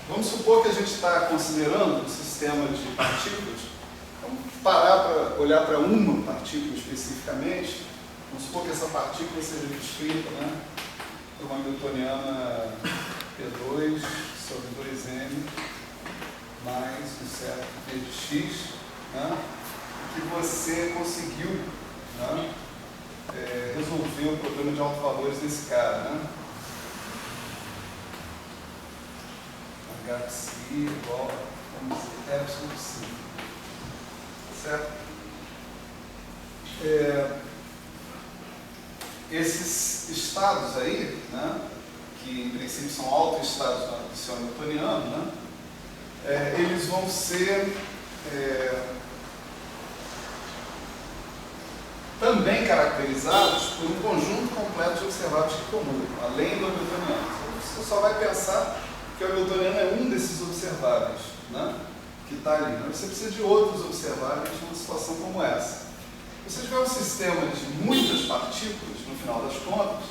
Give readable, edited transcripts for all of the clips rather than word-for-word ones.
Vamos supor que a gente está considerando um sistema de partículas. Vamos parar para olhar para uma partícula especificamente. Vamos supor que essa partícula seja descrita, né, por uma newtoniana P2 sobre 2m mais um certo V de x, né, que você conseguiu, né, resolver o problema de alto-valores desse cara, né? HPsi igual a, vamos dizer, epsilon psi. Certo? Esses estados aí, né, que em princípio são autoestados do sistema newtoniano, né, eles vão ser também caracterizados por um conjunto completo de observáveis que comunicam, além do hamiltoniano. Você só vai pensar que o hamiltoniano é um desses observáveis, né, que está ali. Mas você precisa de outros observáveis numa situação como essa. Se você tiver um sistema de muitas partículas, no final das contas,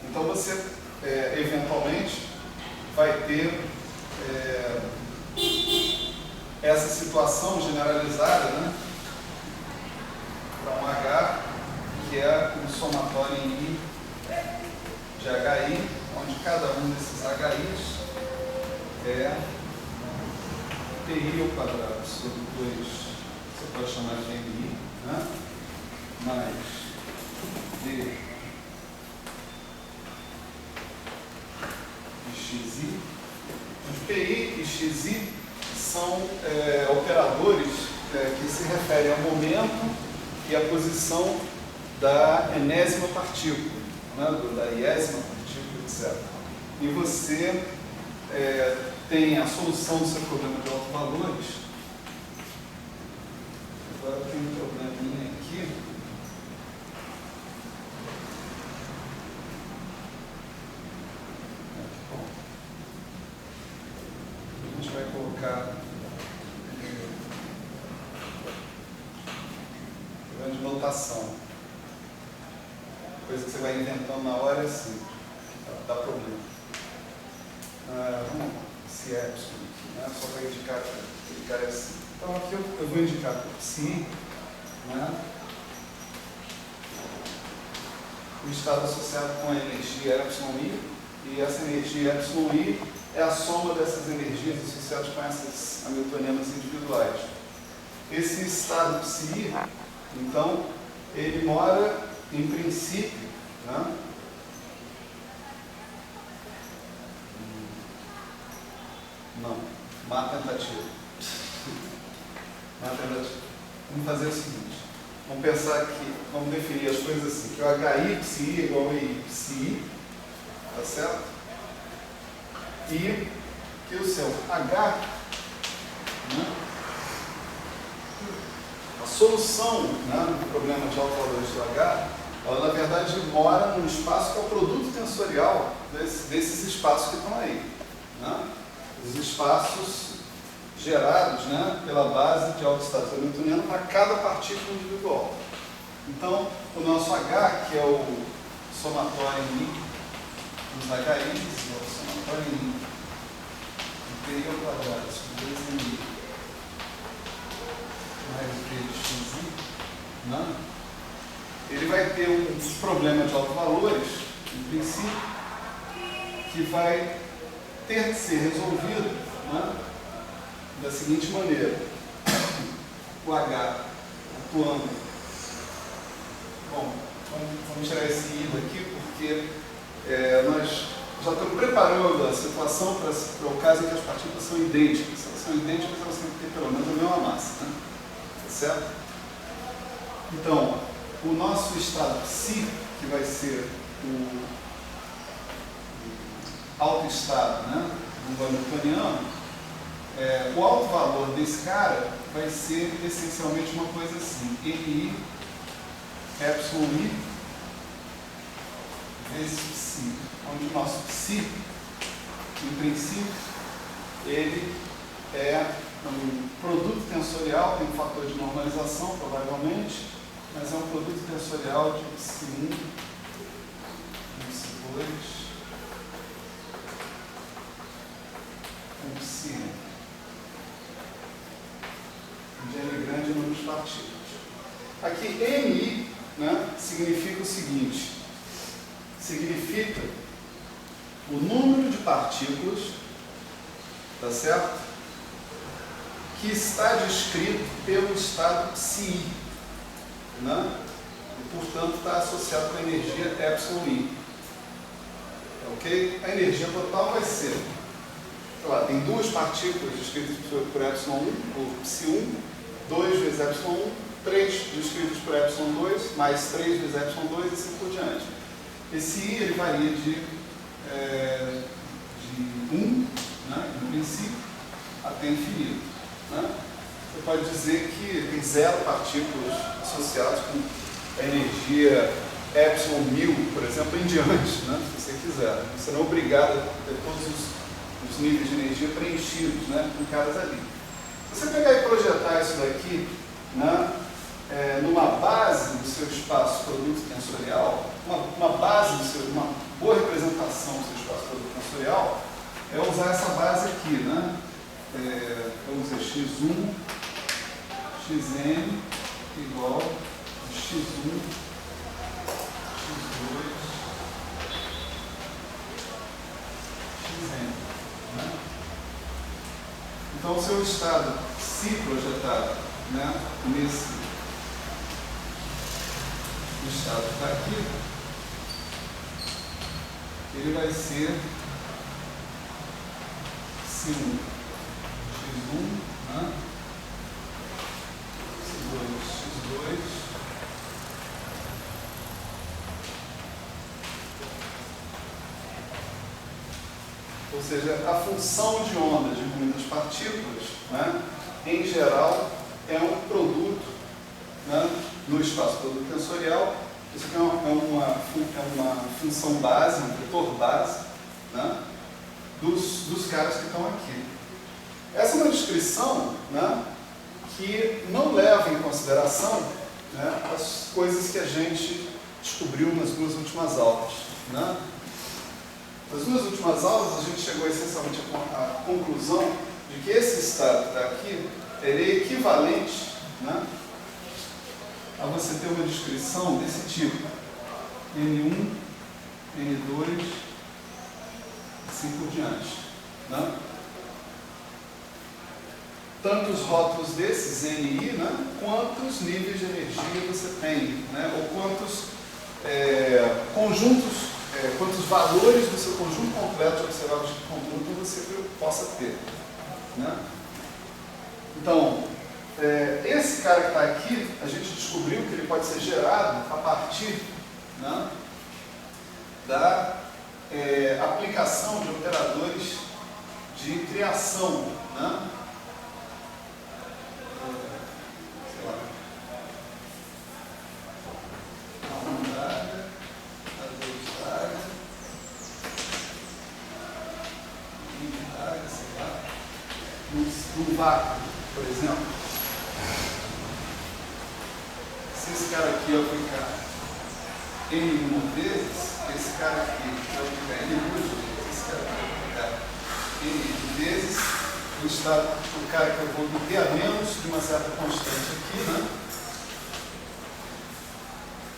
então você, eventualmente, vai ter essa situação generalizada, né, para um H, que é um somatório em I de HI, onde cada um desses HIs é PI ao quadrado sobre 2, você pode chamar de MI, né, mais D de XI, onde PI e XI são operadores que se referem ao momento e à posição da enésima partícula, né, da iésima partícula, etc. E você tem a solução do seu problema de alto-valores. Agora tem um probleminha aqui. Bom, a gente vai colocar problema de notação. Coisa que você vai inventando na hora é assim, dá problema. Vamos lá, esse epsilon aqui, né? Só para indicar que ele cara é assim. Então aqui eu vou indicar o psi, né? O estado associado com a energia εi, e essa energia εi é a soma dessas energias associadas com essas hamiltonianas individuais. Esse estado psi, então, ele mora, em princípio, né? Não, má tentativa. Má tentativa. Vamos fazer o seguinte, vamos pensar que, vamos definir as coisas assim, que o HI psi é igual a I psi, tá certo? E que o seu H, né, a solução, né, do problema de alto-valores do H, ela na verdade mora num espaço que é o produto tensorial desses espaços que estão aí, né? Os espaços gerados, né, pela base de autoestados hamiltoniano para cada partícula individual. Então, o nosso H, que é o somatório em I dos HIs, é o somatório em I PI ao quadrado sobre 2MI mais V de XI, né? Ele vai ter um problema de alto-valores, em princípio, que vai ter que ser resolvido, né, da seguinte maneira. O H atuando. Bom, vamos tirar esse I daqui, porque nós já estamos preparando a situação para o caso em que as partículas são idênticas. Se elas são idênticas, elas têm que ter pelo menos a mesma massa, né? Tá certo? Então, o nosso estado psi, que vai ser o autoestado, né, do hamiltoniano, o alto valor desse cara vai ser essencialmente uma coisa assim, MI epsilon I vezes psi, onde o nosso psi, em princípio, ele é um produto tensorial, tem um fator de normalização, provavelmente, mas é um produto tensorial de psi1, psi2, com psi n. De n grande número de partículas. Aqui, Ni, né, significa o seguinte: significa o número de partículas, tá certo? Que está descrito pelo estado psi, né? E, portanto, está associado com a energia εi. Ok? A energia total vai ser, sei lá, tem duas partículas descritas por ε1, por psi1, 2 vezes ε1, 3 descritos por ε2, mais 3 vezes ε2 e assim por diante. Esse I ele varia de 1, né, no princípio, até infinito. Né? Você pode dizer que tem 0 partículas associadas com a energia ε1000, por exemplo, em diante, né, se você quiser. Você não é obrigado a ter todos os níveis de energia preenchidos, né, com caras ali. Se você pegar e projetar isso daqui, né, numa base do seu espaço produto tensorial, uma boa representação do seu espaço produto tensorial é usar essa base aqui, né? Vamos dizer x1, xn igual a x1, x2, xn. Né? Então, o seu estado, se projetado, né, nesse estado que está aqui, ele vai ser C1, X1, né? C2, X2, ou seja, a função de onda de muitas partículas, né, em geral, é um produto, né, no espaço produto tensorial. Isso aqui é uma função base, um vetor base, né, dos caras que estão aqui. Essa é uma descrição, né, que não leva em consideração, né, as coisas que a gente descobriu nas duas últimas aulas. Né? Nas duas últimas aulas, a gente chegou essencialmente à conclusão de que esse estado que está aqui ele é equivalente, né, a você ter uma descrição desse tipo: N1, N2, assim por diante. Né? Tanto os rótulos desses NI, né, quantos níveis de energia você tem, né, ou quantos conjuntos, quantos valores do seu conjunto completo de observáveis de conjunto você possa ter. Né? Então, esse cara que está aqui, a gente descobriu que ele pode ser gerado a partir, né, da aplicação de operadores de criação, né? Sei lá, sei lá, no vácuo, por exemplo. Se esse cara aqui aplicar N1 vezes, esse cara aqui vai aplicar N2 vezes, esse cara aqui vai aplicar N vezes, o cara que eu vou ter a menos de uma certa constante aqui, né?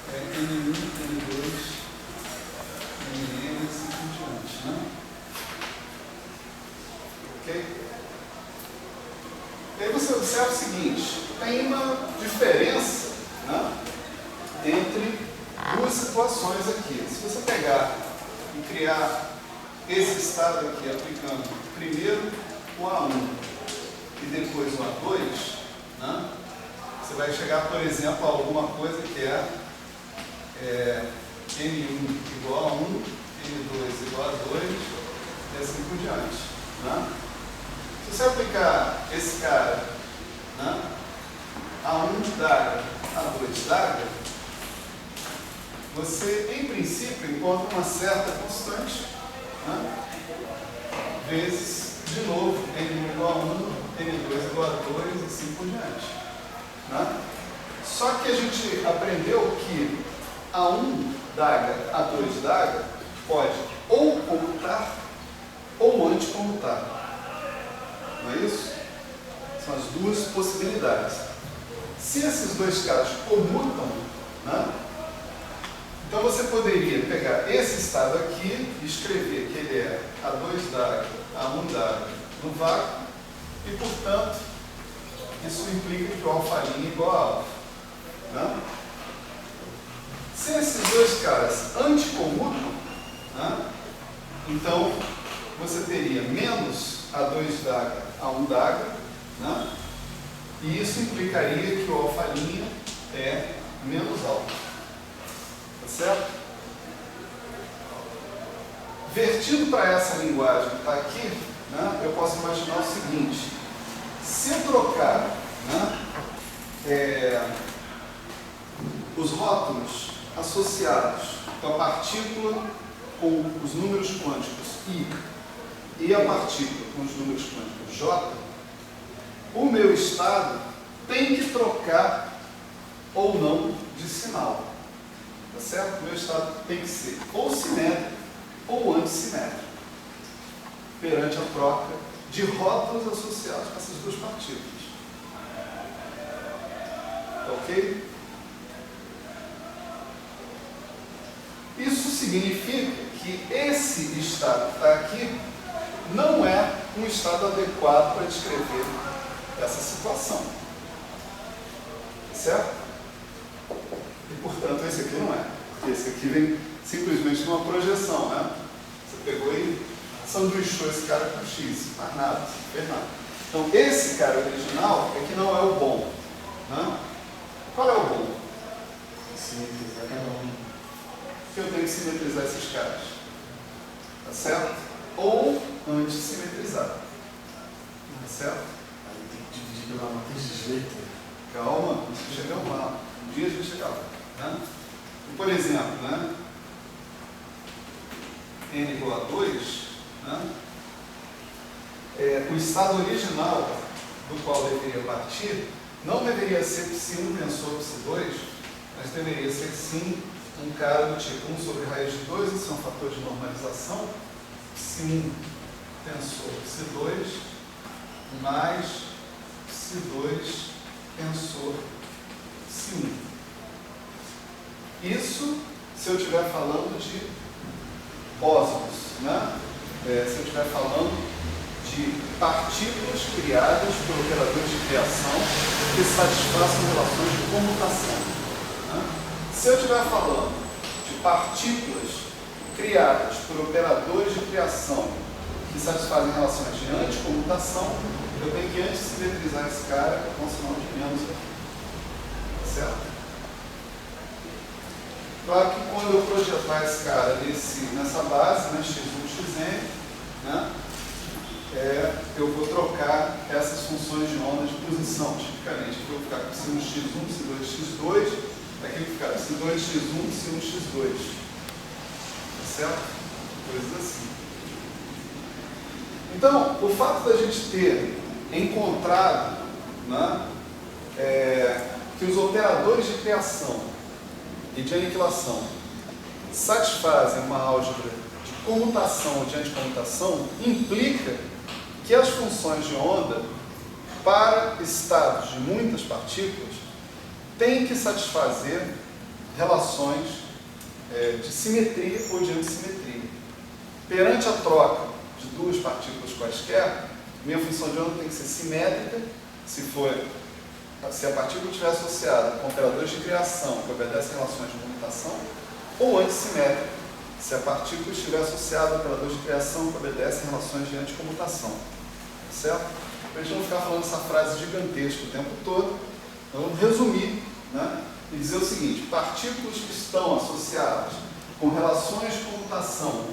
N1, N2, N assim por diante, né? Ok? E aí você observa o seguinte: tem uma diferença, né, entre duas situações aqui. Se você pegar e criar esse estado aqui aplicando primeiro o A1 e depois o A2, né, você vai chegar, por exemplo, a alguma coisa que é N1 igual a 1, N2 igual a 2 e assim por diante. Né? Se você aplicar esse cara, né, A1 d'H, A2 d'H, você, em princípio, encontra uma certa constante, né, vezes, de novo, N1 igual a 1, N2 igual a 2 e assim por diante. Né? Só que a gente aprendeu que A1 d'H, A2 d'H pode ou comutar ou anticomutar. não é isso? São as duas possibilidades. Se esses dois caras comutam, né? Então você poderia pegar esse estado aqui e escrever que ele é A2 A1 no vácuo e, portanto, isso implica que o alfa' é igual a alfa. Né? Se esses dois caras anticomutam, né? Então você teria menos A2 A1 né? E isso implicaria que o alfa' é menos alfa. Certo? Vertido para essa linguagem que está aqui, né, eu posso imaginar o seguinte: se eu trocar, né, os rótulos associados com a partícula com os números quânticos I e a partícula com os números quânticos J, o meu estado tem que trocar ou não de sinal. Tá certo? Meu estado tem que ser ou simétrico ou antissimétrico perante a troca de rótulos associados com essas duas partículas. Ok? Isso significa que esse estado que está aqui não é um estado adequado para descrever essa situação. Certo? E, portanto, esse aqui não é. Porque esse aqui vem simplesmente de uma projeção, né? Você pegou e sanduichou esse cara com X, mais nada, não fez nada. Então, esse cara original é que não é o bom. Né? Qual é o bom? Simetrizar cada um. Que eu tenho que simetrizar esses caras. Tá certo? Ou antissimetrizar. Tá certo? Aí tem que dividir pela matriz de jeito. Calma, chegamos lá. Um dia a gente chega lá. Né? E, por exemplo, né? N igual a 2, né? O estado original do qual deveria partir não deveria ser Ψ1 tensor Ψ2, mas deveria ser sim um cara do tipo 1 sobre raiz de 2, isso é um fator de normalização, Ψ1 tensor Ψ2 mais Ψ2 tensor Ψ1. Isso se eu estiver falando de bósons, né? Se eu estiver falando de partículas criadas por operadores de criação que satisfaçam relações de comutação. Né? Se eu estiver falando de partículas criadas por operadores de criação que satisfazem relações de anticomutação, eu tenho que antissimetrizar esse cara com um sinal de menos aqui. Certo? Claro que quando eu projetar esse cara nessa base, né, x1, xn, né, eu vou trocar essas funções de onda de posição, tipicamente. Aqui eu vou ficar com Ψ1, x1, Ψ2, x2, aqui eu vou ficar com Ψ2, x1, Ψ1, x2. Tá certo? Coisas assim. Então, o fato da gente ter encontrado, né, que os operadores de criação e de aniquilação satisfazem uma álgebra de comutação ou de anticomutação, implica que as funções de onda, para estados de muitas partículas, têm que satisfazer relações de simetria ou de antissimetria. Perante a troca de duas partículas quaisquer, minha função de onda tem que ser simétrica, se a partícula estiver associada com operadores de criação que obedecem relações de comutação, ou antissimétrica, se a partícula estiver associada a operadores de criação que obedecem relações de anticomutação. Certo? Para a gente não ficar falando essa frase gigantesca o tempo todo, vamos resumir, né, e dizer o seguinte: partículas que estão associadas com relações de comutação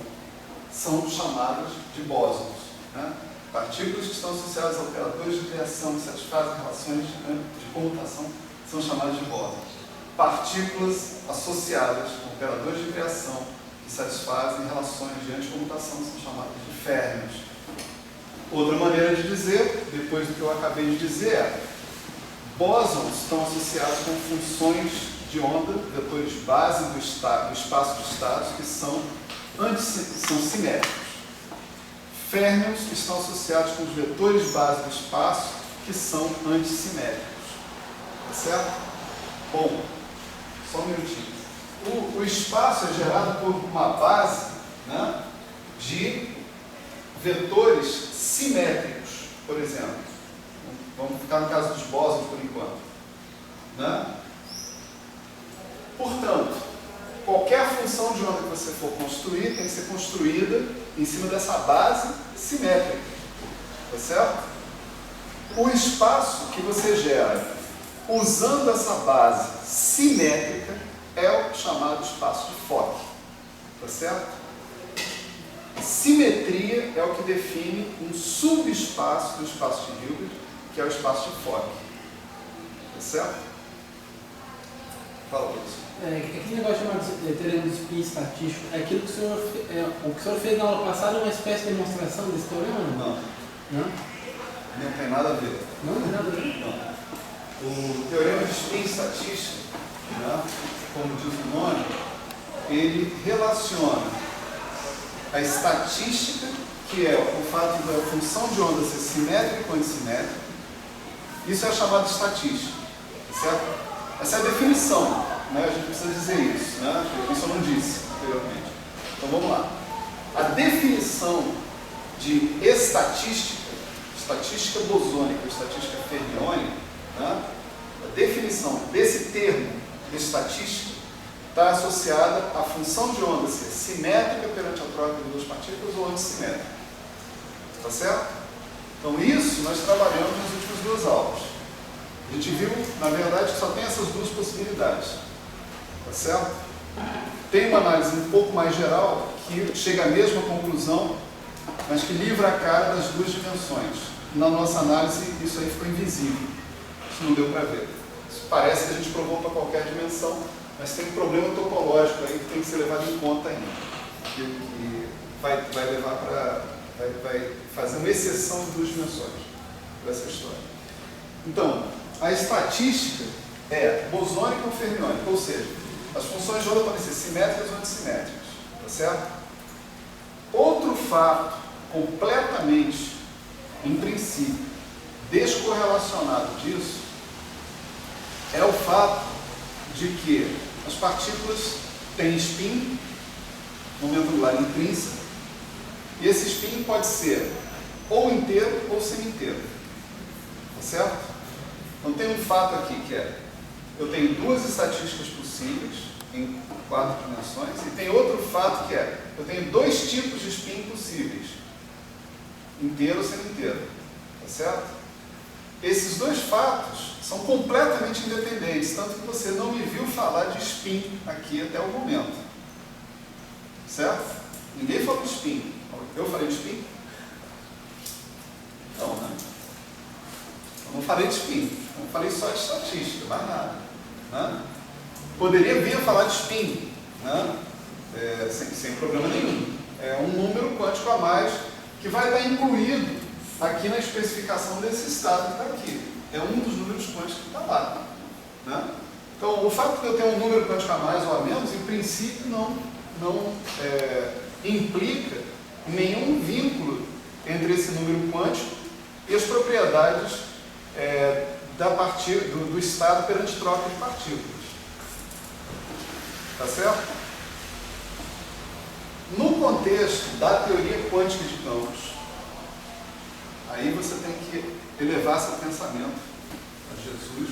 são chamadas de bósons. Né? Partículas que estão associadas a operadores de criação que satisfazem relações de comutação são chamadas de bósons. Partículas associadas com operadores de criação que satisfazem relações de anticomutação são chamadas de férmions. Outra maneira de dizer, depois do que eu acabei de dizer, é: bósons estão associados com funções de onda, vetores base do espaço de estados, que são simétricos. férmions estão associados com os vetores base do espaço que são antissimétricos. Tá certo? Bom, só um minutinho. O espaço é gerado por uma base, né, de vetores simétricos, por exemplo. Vamos ficar no caso dos bósons por enquanto. Né? Portanto, qualquer função de onda que você for construir tem que ser construída em cima dessa base simétrica. Tá certo? O espaço que você gera usando essa base simétrica é o chamado espaço de Fock. Tá certo? Simetria é o que define um subespaço do espaço de Hilbert, que é o espaço de Fock. Tá certo? Fala, professor. Aquele negócio chamado teorema do spin estatístico, é aquilo que o senhor fez na aula passada, uma espécie de demonstração desse teorema? Não. Não? Não tem nada a ver. Não tem nada a ver? Não. O teorema de spin estatístico, né, como diz o nome, ele relaciona a estatística, que é o fato da função de onda ser simétrica ou antissimétrica. Isso é chamado de estatística, certo? Essa é a definição, né? A gente precisa dizer isso, né? Isso eu não disse anteriormente. Então vamos lá. A definição de estatística bosônica, estatística fermiônica, né? A definição desse termo estatística está associada à função de onda ser simétrica perante a troca de duas partículas ou antissimétrica. Tá certo? Então isso nós trabalhamos nas últimas duas aulas. A gente viu, na verdade, que só tem essas duas possibilidades. Tá certo? Tem uma análise um pouco mais geral que chega à mesma conclusão, mas que livra a cara das duas dimensões. Na nossa análise, isso aí ficou invisível. Isso não deu para ver. Isso parece que a gente provou para qualquer dimensão, mas tem um problema topológico aí que tem que ser levado em conta ainda. Que vai levar para... Vai fazer uma exceção de duas dimensões para essa história. Então, a estatística é bosônica ou fermiônica, ou seja, as funções de onda podem ser simétricas ou antissimétricas, tá certo? Outro fato completamente, em princípio, descorrelacionado disso é o fato de que as partículas têm spin, momento angular intrínseco, e esse spin pode ser ou inteiro ou semi-inteiro, tá certo? Então tem um fato aqui que é, eu tenho duas estatísticas possíveis em 4 dimensões, e tem outro fato que é, eu tenho dois tipos de spin possíveis, inteiro ou semi-inteiro, tá certo? Esses dois fatos são completamente independentes, tanto que você não me viu falar de spin aqui até o momento, certo? Ninguém falou de spin. Eu falei de spin? Não, né? Eu não falei de spin, eu falei só de estatística, mais nada. Né? Poderia vir a falar de spin, né? Sem problema nenhum. É um número quântico a mais que vai estar incluído aqui na especificação desse estado que está aqui. É um dos números quânticos que está lá. Né? Então, o fato de eu ter um número quântico a mais ou a menos, em princípio, não implica nenhum vínculo entre esse número quântico e as propriedades do estado perante troca de partículas. Tá certo? No contexto da teoria quântica de campos, aí você tem que elevar seu pensamento a Jesus.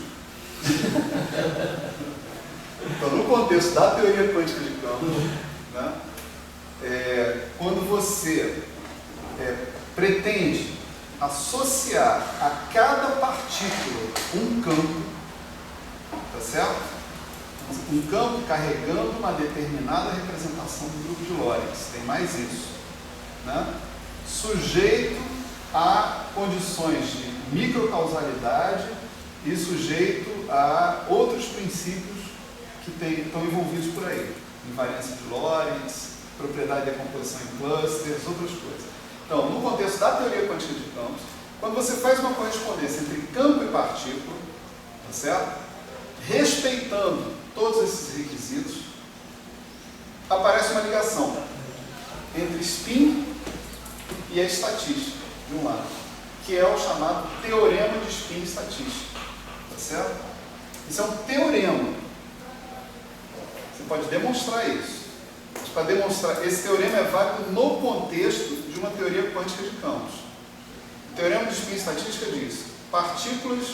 Então, no contexto da teoria quântica de campos, né, quando você pretende associar a cada partícula um campo, tá certo? Um campo carregando uma determinada representação do grupo de Lorentz, tem mais isso, né? Sujeito a condições de microcausalidade e sujeito a outros princípios que estão envolvidos por aí, invariância de Lorentz, propriedade de decomposição em clusters, outras coisas. Então, no contexto da teoria quântica de campos, quando você faz uma correspondência entre campo e partícula, tá certo? Respeitando todos esses requisitos, aparece uma ligação entre spin e a estatística, de um lado, que é o chamado teorema de spin estatístico. Tá certo? Isso é um teorema. Você pode demonstrar isso. Mas para demonstrar, esse teorema é válido no contexto de uma teoria quântica de campos. O teorema de spin estatística diz: partículas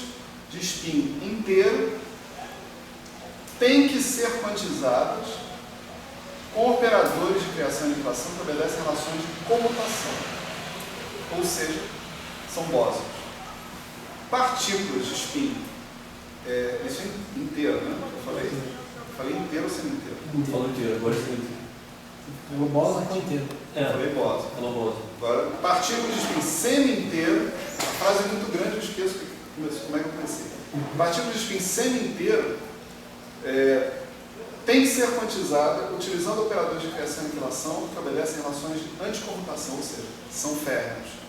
de spin inteiro têm que ser quantizadas com operadores de criação e aniquilação que obedecem a relações de comutação. Ou seja, são bósons. Partículas de spin, isso é inteiro, né? Eu falei inteiro ou semi-inteiro? Falou inteiro, agora é inteiro. O bóson foi inteiro. Eu falei bóson. Falou bóson. Agora, partículas de spin semi-inteiro, a frase é muito grande, eu esqueço como é que eu comecei. Partículas de spin semi-inteiro tem que ser quantizada utilizando operadores de criação e aniquilação que obedecem relações de anticomutação, ou seja, são férreos.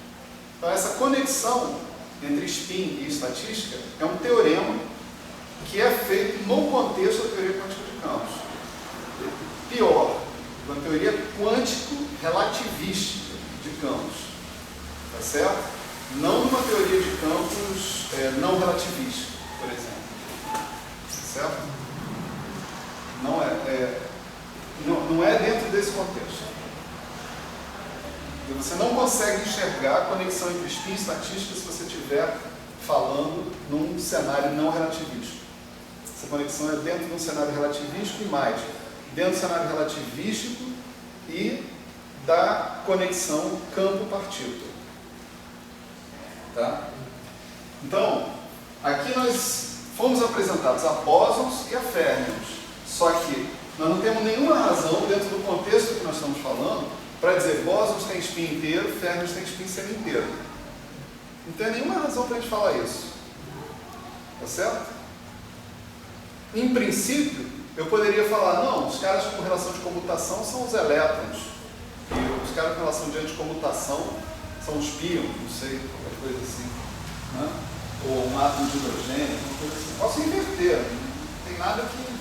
Então, essa conexão entre spin e estatística é um teorema que é feito no contexto da teoria quântica de campos. Pior, uma teoria quântico-relativística de campos. Tá certo? Não numa teoria de campos não relativística, por exemplo. Tá certo? Não é dentro desse contexto. Você não consegue enxergar a conexão entre spin e estatística se você estiver falando num cenário não relativístico. Essa conexão é dentro de um cenário relativístico e mais, dentro do cenário relativístico e da conexão campo-partícula. Tá? Então, aqui nós fomos apresentados a bósons e a férmions. Só que nós não temos nenhuma razão, dentro do contexto que nós estamos falando, para dizer bósons tem spin inteiro, férmions tem spin semi-inteiro. Não tem nenhuma razão para a gente falar isso. Tá certo? Em princípio, eu poderia falar, não, os caras com relação de comutação são os elétrons. E os caras com relação de anticomutação são os pions, não sei, qualquer coisa assim. Né? Ou um átomo de hidrogênio, uma coisa assim. Posso inverter, não tem nada que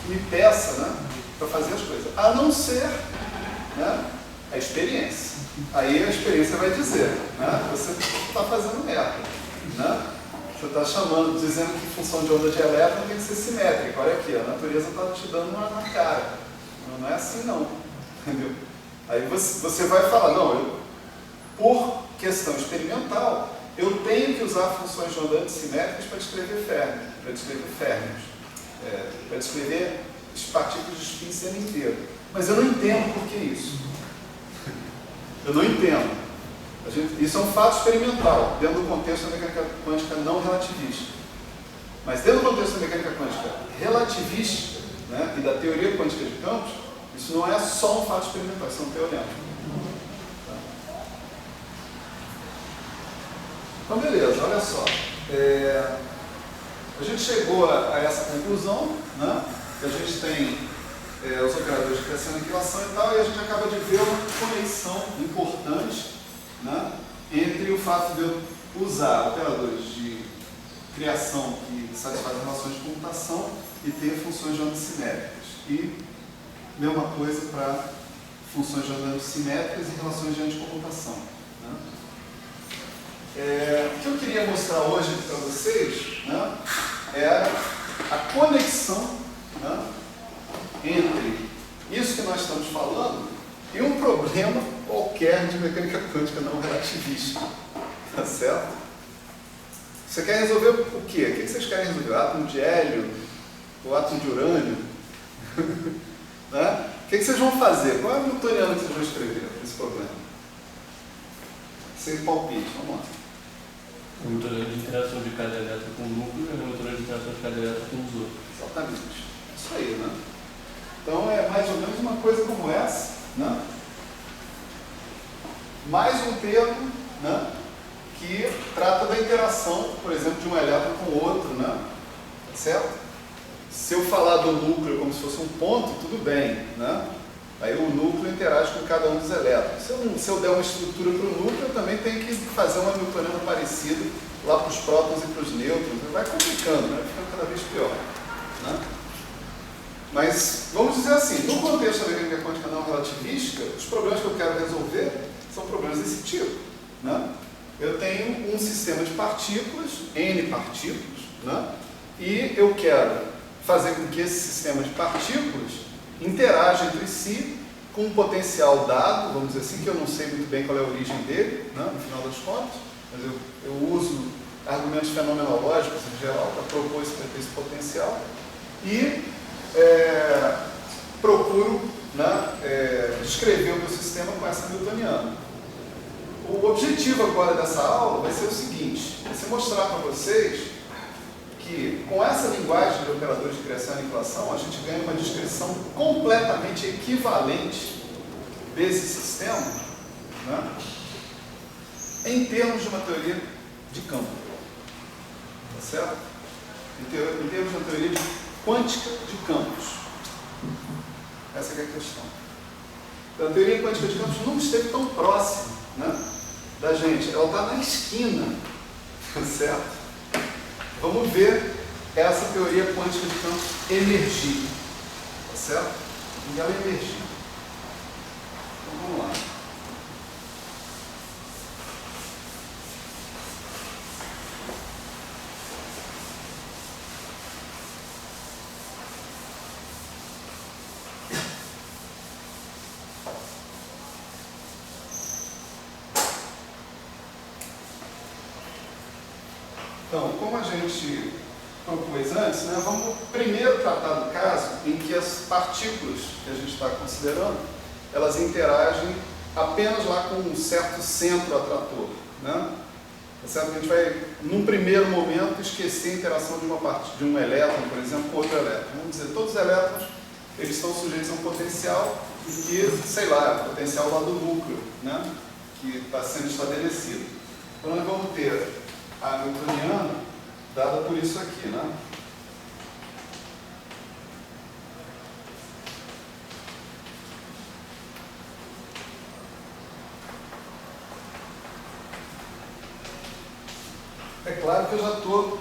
me peça, né, para fazer as coisas. A não ser, né, a experiência. Aí a experiência vai dizer, né, você está fazendo merda. Né? Você está chamando, dizendo que função de onda de elétron tem que ser simétrica. Olha aqui, a natureza está te dando uma na cara. Não é assim não. Entendeu? Aí você vai falar, não, por questão experimental, eu tenho que usar funções de onda antissimétricas para descrever férmions, para descrever as partículas de spin semi-inteiro. Mas eu não entendo por que isso. Eu não entendo. Isso é um fato experimental, dentro do contexto da mecânica quântica não relativista. Mas dentro do contexto da mecânica quântica relativística, né, e da teoria quântica de campos, isso não é só um fato experimental, isso é um teorema. Tá? Então, beleza, olha só. A gente chegou a essa conclusão, né, que a gente tem os operadores de criação e aniquilação e tal, e a gente acaba de ver uma conexão importante, né, entre o fato de eu usar operadores de criação que satisfazem relações de comutação e ter funções de onda simétricas. E mesma coisa para funções de onda simétricas e relações de anticomutação. Né? O que eu queria mostrar hoje para vocês, né, era a conexão, né, entre isso que nós estamos falando e um problema qualquer de mecânica quântica não relativista. Tá certo? Você quer resolver o quê? O que vocês querem resolver? O átomo de hélio? O átomo de urânio? Né? O que vocês vão fazer? Qual é o newtoniano que vocês vão escrever para esse problema? Sem palpite, vamos lá. O newtoniano de interação de cada elétron com o núcleo e o newtoniano de interação de cada elétron com os outros. Exatamente. Isso aí, né? Então é mais ou menos uma coisa como essa, né? Mais um termo, né, que trata da interação, por exemplo, de um elétron com o outro, né? Certo? Se eu falar do núcleo como se fosse um ponto, tudo bem, né? Aí o núcleo interage com cada um dos elétrons. Se eu der uma estrutura para o núcleo, eu também tenho que fazer uma newtoniana parecida lá para os prótons e para os nêutrons. Vai complicando, né? Ficando cada vez pior. Né? Mas, vamos dizer assim, no contexto da mecânica quântica não relativística, os problemas que eu quero resolver são problemas desse tipo, né? Eu tenho um sistema de partículas, N partículas, né? E eu quero fazer com que esse sistema de partículas interaja entre si com um potencial dado, vamos dizer assim, que eu não sei muito bem qual é a origem dele, né, no final das contas, mas eu uso argumentos fenomenológicos em geral para propor esse potencial e procuro, né, descrever o meu sistema com essa newtoniana. O objetivo agora dessa aula vai ser o seguinte: vai ser mostrar para vocês que com essa linguagem de operadores de criação e aniquilação a gente ganha uma descrição completamente equivalente desse sistema, né, em termos de uma teoria de campo, tá certo? Em termos de uma teoria quântica de campos. Essa é a questão. Então, a teoria quântica de campos nunca esteve tão próxima, né, da gente. Ela está na esquina, tá certo? Vamos ver essa teoria quântica de campos emergir, tá certo? E ela emergir. Então vamos lá. Então, como a gente propôs antes, né, vamos primeiro tratar do caso em que as partículas que a gente está considerando, elas interagem apenas lá com um certo centro atrator, né? Tá certo? A gente vai, num primeiro momento, esquecer a interação de um elétron, por exemplo, com outro elétron. Vamos dizer, todos os elétrons, eles estão sujeitos a um potencial que, sei lá, é o potencial lá do núcleo, né, que está sendo estabelecido. Então, nós vamos ter a newtoniana dada por isso aqui, né? É claro que eu já estou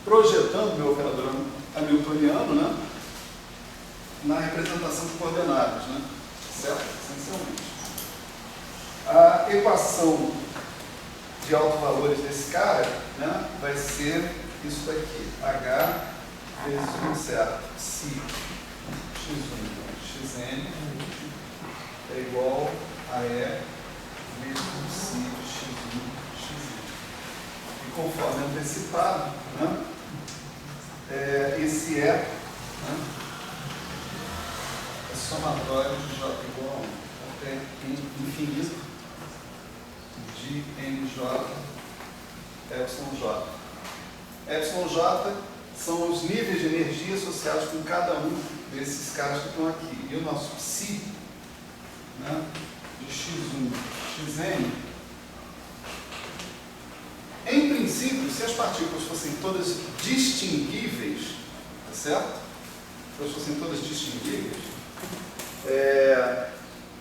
projetando meu operador hamiltoniano, né, na representação de coordenadas, né? Certo? Essencialmente. A equação de autovalores desse cara, né, vai ser isso daqui, H vezes 1 certo, psi x1 xn é igual a E vezes psi x1 xn. E conforme antecipado, né, esse E, né, é somatório de J igual a 1 até infinito de mj epsilon j. Epsilon j são os níveis de energia associados com cada um desses caras que estão aqui. E o nosso psi, né, de x1, xn, em princípio, se as partículas fossem todas distinguíveis, tá certo? Se elas fossem todas distinguíveis,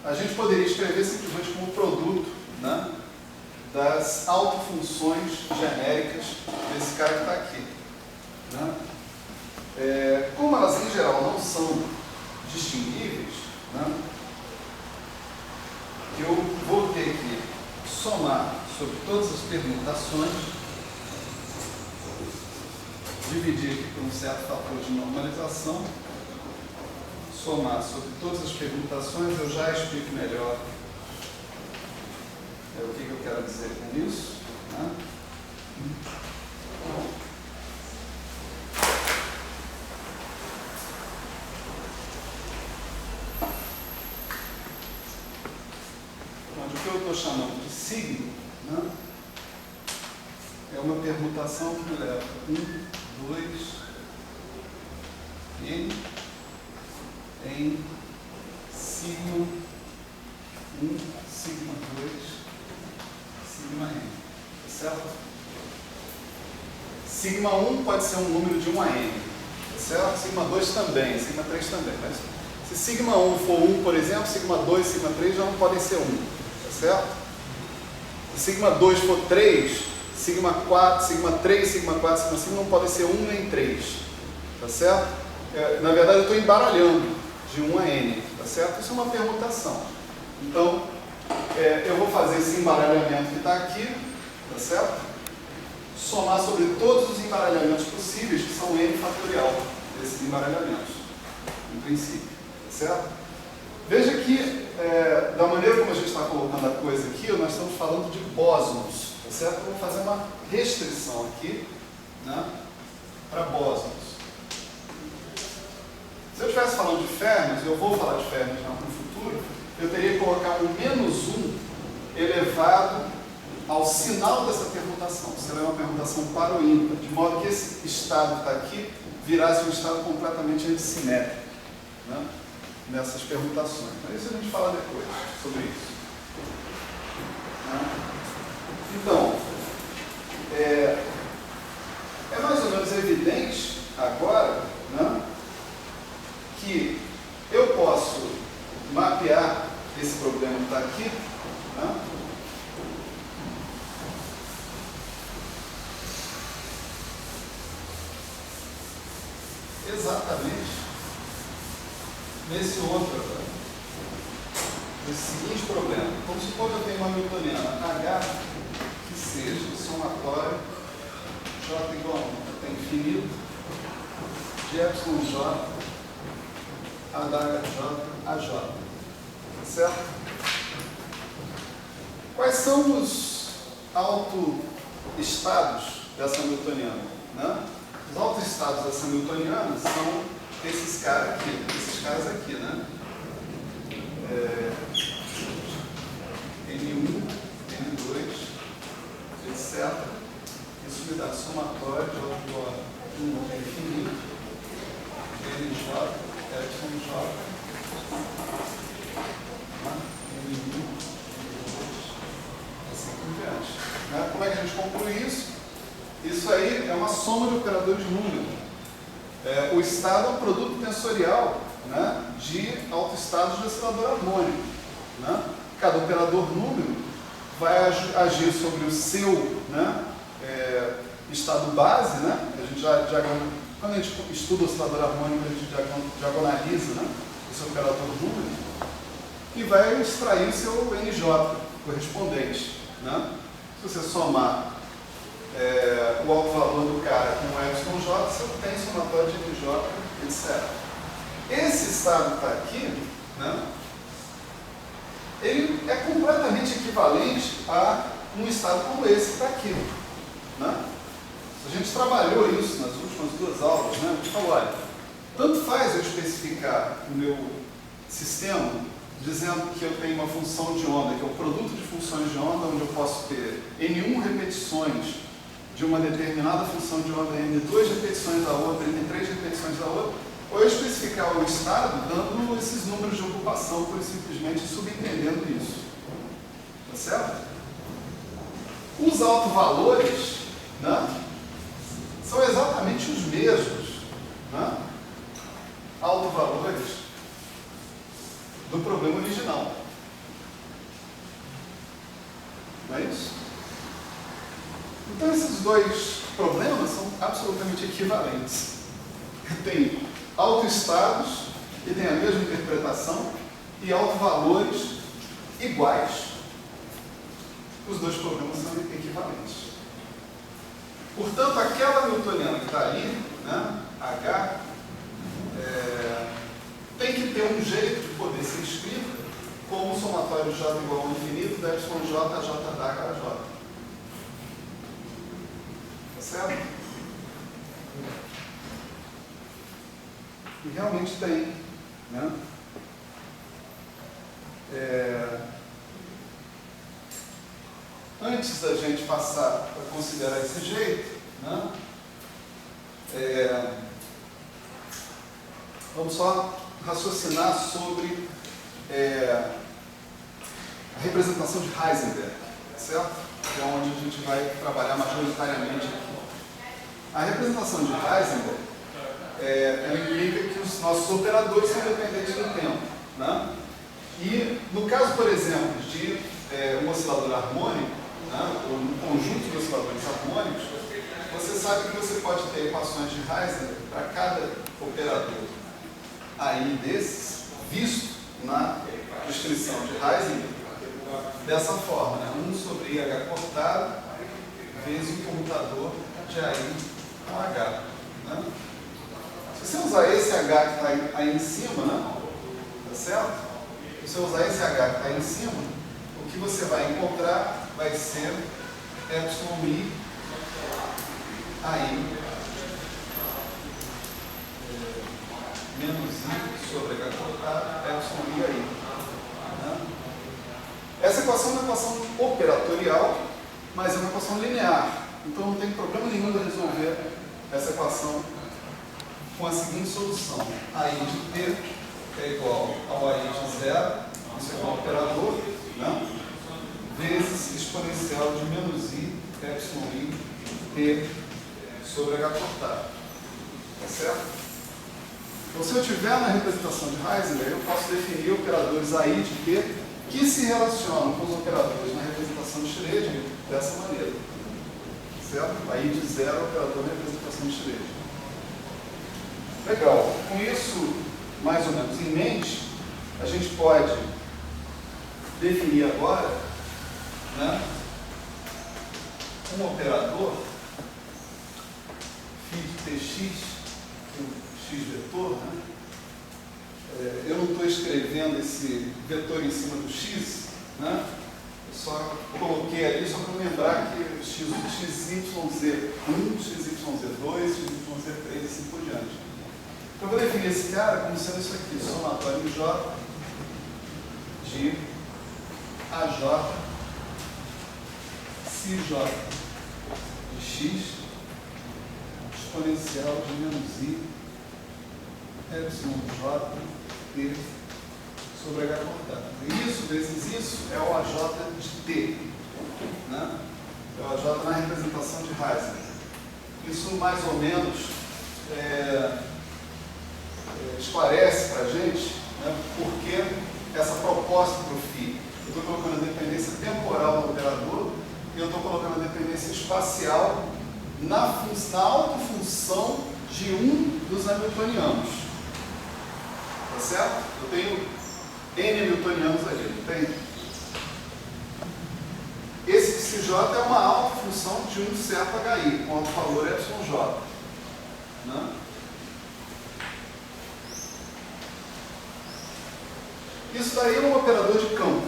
a gente poderia escrever simplesmente como produto, né, das autofunções genéricas desse cara que está aqui, né? Como elas em geral não são distinguíveis, né, eu vou ter que somar sobre todas as permutações, dividir aqui por um certo fator de normalização, somar sobre todas as permutações. Eu já explico melhor o que eu quero dizer com isso, né? Onde o que eu estou chamando de signo, né, é uma permutação que me leva 1, 2, n em sigma 1, sigma 2, sigma n, tá certo? Sigma 1 pode ser um número de 1 a n, tá certo? Sigma 2 também, sigma 3 também, mas se sigma 1 for 1, por exemplo, sigma 2 e sigma 3 já não podem ser 1, tá certo? Se sigma 2 for 3, sigma 4, sigma 3, sigma 4, sigma 5 não podem ser 1 nem 3, tá certo? Na verdade eu estou embaralhando de 1 a n, tá certo? Isso é uma permutação. Então, eu vou fazer esse embaralhamento que está aqui, tá certo? Somar sobre todos os embaralhamentos possíveis, que são n fatorial desses embaralhamentos, em princípio, tá certo? Veja que, da maneira como a gente está colocando a coisa aqui, nós estamos falando de bósons, tá certo? Eu vou fazer uma restrição aqui, né, para bósons. Se eu estivesse falando de Fermis, eu vou falar de Fermis no futuro, eu teria que colocar um -1 elevado ao sinal dessa permutação. Será uma permutação para o ímpar, de modo que esse estado que está aqui virasse um estado completamente antissimétrico, né, nessas permutações. Mas isso a gente fala depois sobre isso. Então, é mais ou menos evidente agora, né, que eu posso mapear esse problema que está aqui, né, exatamente nesse outro agora, nesse seguinte problema. Vamos supor que eu tenho uma newtoniana H que seja somatório J igual a 1 até infinito de εj a da HJ a J. Tá certo? Quais são os autoestados dessa newtoniana, né? Os autoestados dessa newtoniana são esses caras aqui, né? N1, N2, etc. Isso me dá somatório de igual a 1 até infinito, NJ, εj, N1, assim por diante. Como é que a gente conclui isso? Isso aí é uma soma de operadores de número. O estado é um produto tensorial, né, de autoestados de oscilador harmônico, né? Cada operador número vai agir sobre o seu, né, estado base, né? A gente quando a gente estuda o oscilador harmônico, a gente diagonaliza, né, esse operador número e vai extrair o seu NJ correspondente, né? Se você somar o alto valor do cara com o epsilon J, você tem somatório de NJ, etc. Esse estado que está aqui, né, ele é completamente equivalente a um estado como esse que está aqui, né? A gente trabalhou isso nas últimas 2 aulas, né? A gente falou, olha, tanto faz eu especificar o meu sistema dizendo que eu tenho uma função de onda, que é o produto de funções de onda, onde eu posso ter N1 repetições de uma determinada função de onda, N2 repetições da outra, N3 repetições da outra, ou eu especificar o estado dando esses números de ocupação, por simplesmente subentendendo isso. Tá certo? Os autovalores, né, são exatamente os mesmos, né, autovalores do problema original. Não é isso? Então esses 2 problemas são absolutamente equivalentes. Tem autoestados que têm a mesma interpretação e autovalores iguais. Os 2 problemas são equivalentes. Portanto, aquela newtoniana que está ali, né, H, tem que ter um jeito de poder ser escrita como o somatório J igual ao infinito da epsilon J a J da HJ. Tá certo? E realmente tem, né? Antes da gente passar a considerar esse jeito, né, vamos só raciocinar sobre a representação de Heisenberg, certo? Que é onde a gente vai trabalhar majoritariamente aqui. A representação de Heisenberg ela implica que os nossos operadores são dependentes do tempo, né? E no caso, por exemplo, de um oscilador harmônico, né, ou um conjunto de osciladores harmônicos, você sabe que você pode ter equações de Heisenberg para cada operador aí desses, visto na descrição de Heisenberg, dessa forma, né? 1 sobre IH cortado vezes o comutador de AI com H. Né? Se você usar esse H que está aí em cima, né? Tá certo? Se você usar esse H que está aí em cima, o que você vai encontrar vai ser εi AI menos I sobre H cortado, εi aí. Né? Essa equação é uma equação operatorial, mas é uma equação linear. Então não tem problema nenhum de resolver essa equação com a seguinte solução. AI de t é igual ao AI de zero, isso é um operador, né? Vezes exponencial de menos I, εi, t sobre H cortado. Tá certo? Então, se eu tiver na representação de Heisenberg, eu posso definir operadores AI de t que se relacionam com os operadores na representação de Schrödinger dessa maneira. Certo? AI de zero é o operador na representação de Schrödinger. Legal. Com isso, mais ou menos em mente, a gente pode definir agora, né, um operador φ de tx, x vetor, né? Eu não estou escrevendo esse vetor em cima do x, né? Eu só coloquei ali só para lembrar que xyz1, xyz2, xyz3 e assim por diante. Então eu vou definir esse cara como sendo isso aqui, somatório em J de AJ CJ de x exponencial de menos I εj t sobre H cortado. Isso vezes isso é o AJ de t, né? É o AJ na representação de Heisenberg. Isso mais ou menos esclarece para a gente, né, por que essa proposta para o φ. Eu estou colocando a dependência temporal no operador e eu estou colocando a dependência espacial na autofunção de um dos hamiltonianos. Tá certo? Eu tenho N hamiltonianos ali, não tem? Esse J é uma autofunção de um certo HI, com o valor εj. Né? Isso daí é um operador de campo,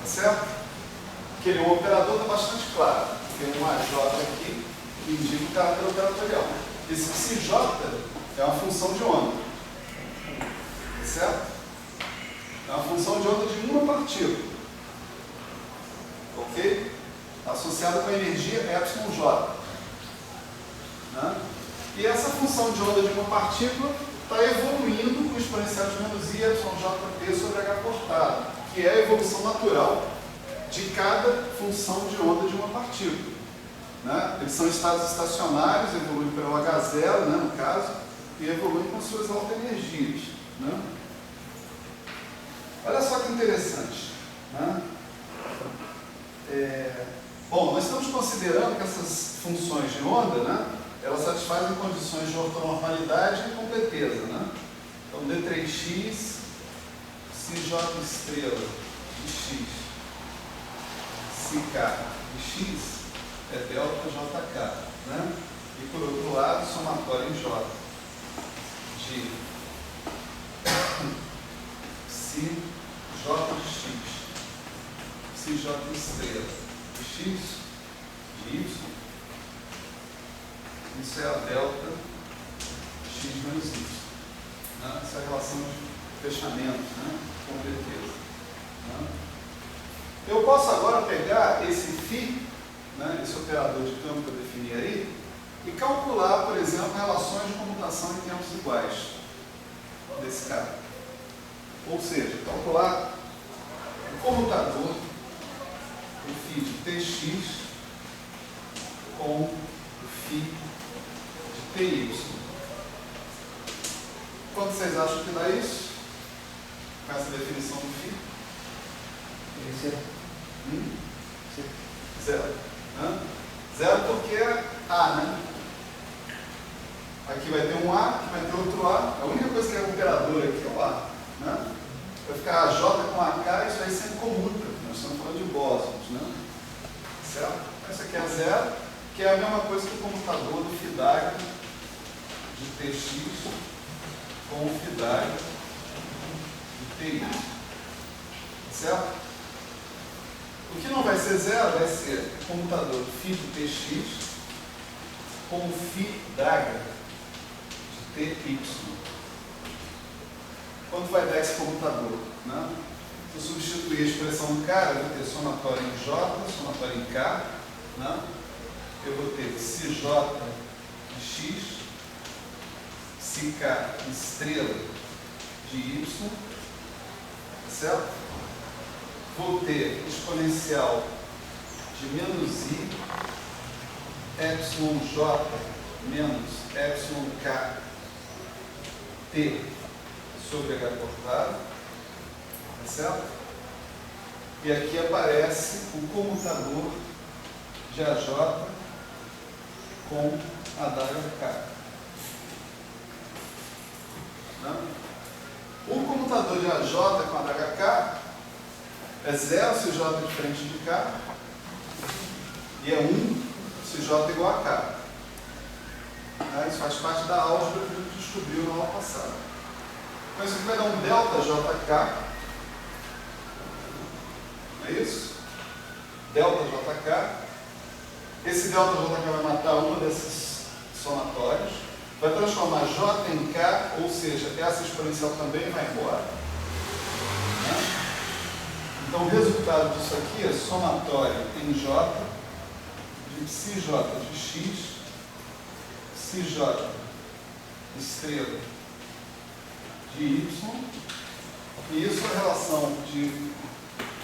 tá certo? Que ele é um operador, está bastante claro. Tem um AJ aqui que indica o caráter operatorial. Esse psi J é uma função de onda, tá certo? É uma função de onda de uma partícula, ok? Associada com a energia εj. Né? E essa função de onda de uma partícula está evoluindo com o exponencial de menos I εjt sobre H cortado, que é a evolução natural de cada função de onda de uma partícula. Né? Eles são estados estacionários, evoluem pelo H0, né, no caso, e evoluem com suas altas energias. Né? Olha só que interessante. Né? Bom, nós estamos considerando que essas funções de onda, né, elas satisfazem condições de ortonormalidade e completeza. Né? Então, D3x, Cj estrela de x, Ck de x é delta jk. Né? E, por outro lado, somatório em J de Cj de x, Cj estrela de x, de y, isso é a delta x menos y. Né? Essa é a relação de fechamento, né? Completeza. Né? Eu posso agora pegar esse φ, né? Esse operador de campo que eu defini aí, e calcular, por exemplo, relações de comutação em tempos iguais desse cara. Ou seja, calcular o comutador, o φ de Tx com o φ de Ty. Quanto vocês acham que dá isso? Com essa definição do φ? Zero. Zero porque é A, né? Aqui vai ter um A, aqui vai ter outro A. A única coisa que é operador aqui é o A. Né? Vai ficar AJ com AK, isso aí sempre comuta. Nós estamos falando de bósons, né? Certo? Essa aqui é zero, que é a mesma coisa que o comutador do Fidag de Tx com o Fidag de Ty. Certo? O que não vai ser zero vai ser o comutador φ de Tx com o Fidag de Ty. Quanto vai dar esse comutador? Né? Se eu substituir a expressão do cara, eu vou ter somatório em J, somatório em K. Né? Eu vou ter Cj de X, Pk estrela de Y. Certo? Vou ter exponencial de menos I, εj menos εk t sobre H cortado, tá certo? E aqui aparece o comutador de AJ com AHK. Né? O comutador de AJ com AHK é 0 se J é diferente de K e é 1 se J é igual a K. Isso faz parte da álgebra que a gente descobriu na aula passada. Então isso aqui vai dar um delta JK. Não é isso? Delta JK. Esse delta JK vai matar uma desses somatórios. Vai transformar J em K, ou seja, essa exponencial também vai embora. Né? Então o resultado disso aqui é somatório em J de Psi J de X, Psi J estrela de Y, e isso é a relação de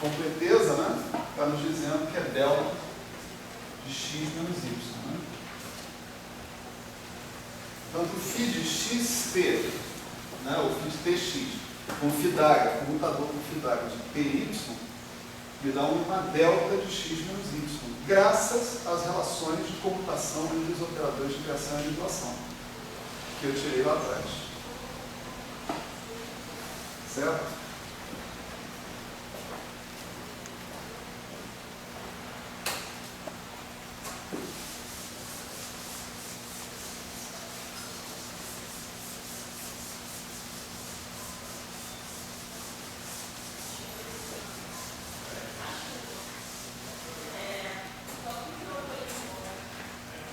completeza, né? Está nos dizendo que é delta de X menos Y. Né? Portanto, o φ de xt, né? O φ de tx, com o Fidag, comutador com o Fidag de ty, me dá uma delta de x menos y, graças às relações de comutação entre os operadores de criação e aniquilação, que eu tirei lá atrás. Certo?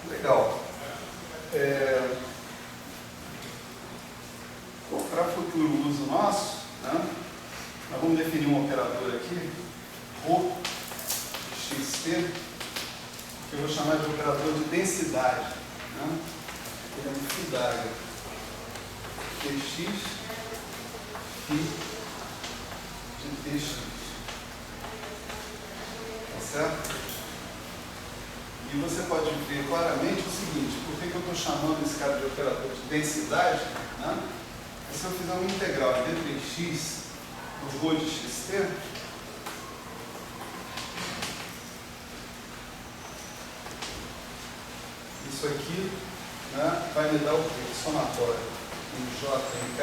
Legal. Para futuro uso nosso, né, nós vamos definir um operador aqui, ρ xt, que eu vou chamar de operador de densidade. Né? Ele é um Fidag tx, φ de tx. Tá certo? E você pode ver claramente o seguinte: por que eu estou chamando esse cara de operador de densidade? Né? Se eu fizer uma integral entre x no ρ de xt, isso aqui, né, vai me dar o quê? Somatório em J em K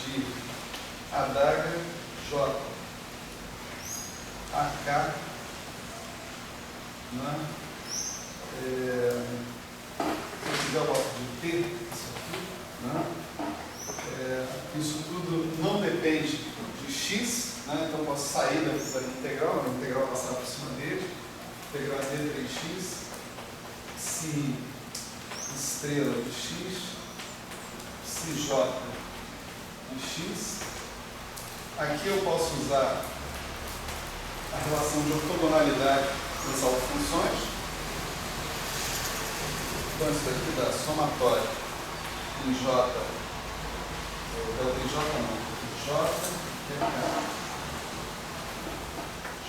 de adaga J a K. Né? Se eu fizer o bloco de T, isso aqui, né? Isso tudo não depende de x, né? Então eu posso sair da integral, a integral passar por cima dele, integral d 3x, psi estrela de x, psi j de x. Aqui eu posso usar a relação de ortogonalidade das autofunções. Então isso daqui dá somatório em J, delta em J não, em J,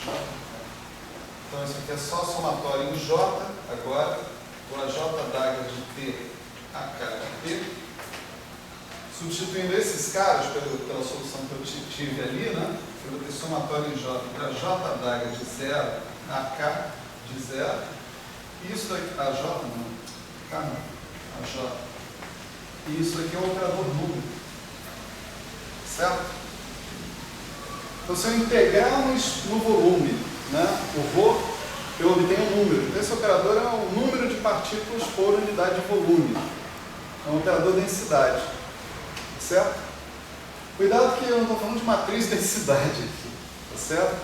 J. Então isso aqui é só somatório em J, agora, com a J adaga de T a K de T. Substituindo esses caras pela solução que eu tive ali, né? Eu vou ter somatório em J da J adaga de 0 a K de 0. E isso daqui, a J não, K não, a J. E isso aqui é o operador número. Certo? Então, se eu integrar no volume, né, o Rho, eu obtenho um número. Então, esse operador é o número de partículas por unidade de volume. É um operador densidade. Certo? Cuidado que eu não estou falando de matriz densidade aqui. Tá certo?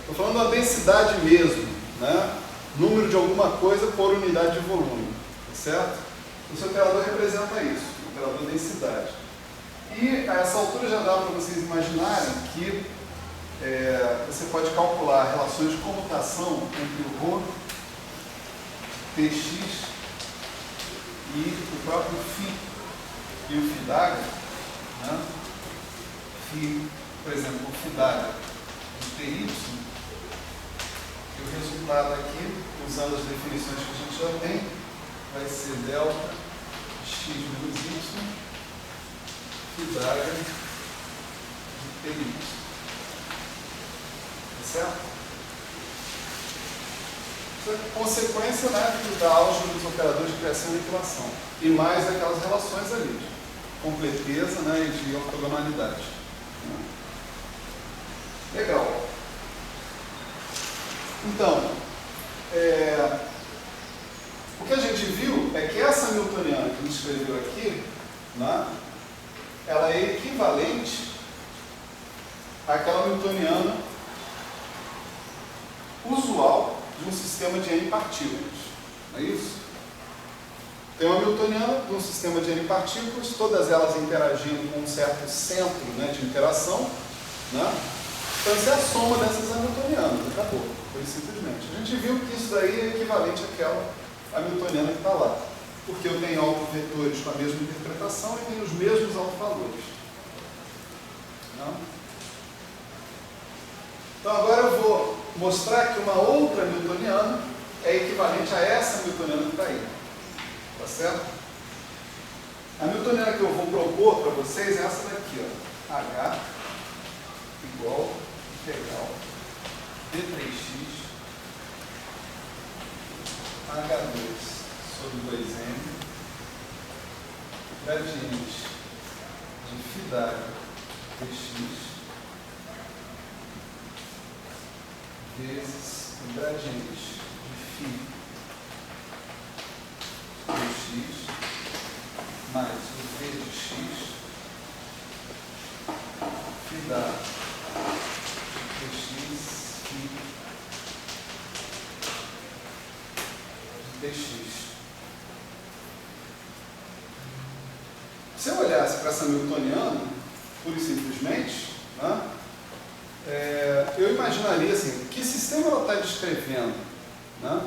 Estou falando da densidade mesmo. Né? Número de alguma coisa por unidade de volume. Tá certo? Esse operador representa isso. O operador densidade. E a essa altura já dá para vocês imaginarem que você pode calcular relações de comutação entre o Rho, Tx e o próprio φ e o φ', né? Φ, por exemplo, o φ' de Ty, e o resultado aqui, usando as definições que a gente já tem, vai ser delta x menos y, φ' de Ty. Certo? Isso é consequência, né, da álgebra dos operadores de criação e aniquilação. E mais aquelas relações ali, de completeza, né, e de ortogonalidade. Legal. Então, o que a gente viu é que essa newtoniana que a gente escreveu aqui, né, ela é equivalente àquela newtoniana usual de um sistema de N partículas. Não é isso? Tem uma newtoniana de um sistema de N partículas, todas elas interagindo com um certo centro, né, de interação. Né? Então, essa é a soma dessas hamiltonianas. Acabou. Foi simplesmente. A gente viu que isso daí é equivalente àquela hamiltoniana que está lá. Porque eu tenho autovetores com a mesma interpretação e tenho os mesmos autovalores. Não? Então, agora eu vou mostrar que uma outra newtoniana é equivalente a essa newtoniana que está aí. Tá certo? A newtoniana que eu vou propor para vocês é essa daqui, ó. H igual integral d3x H2 sobre 2m gradiente de φ' dx vezes o gradiente de φ dx mais o v de x φ' dx dx. Se eu olhasse para essa newtoniana, pura e simplesmente, né, eu imaginaria assim, que sistema ela está descrevendo? Né?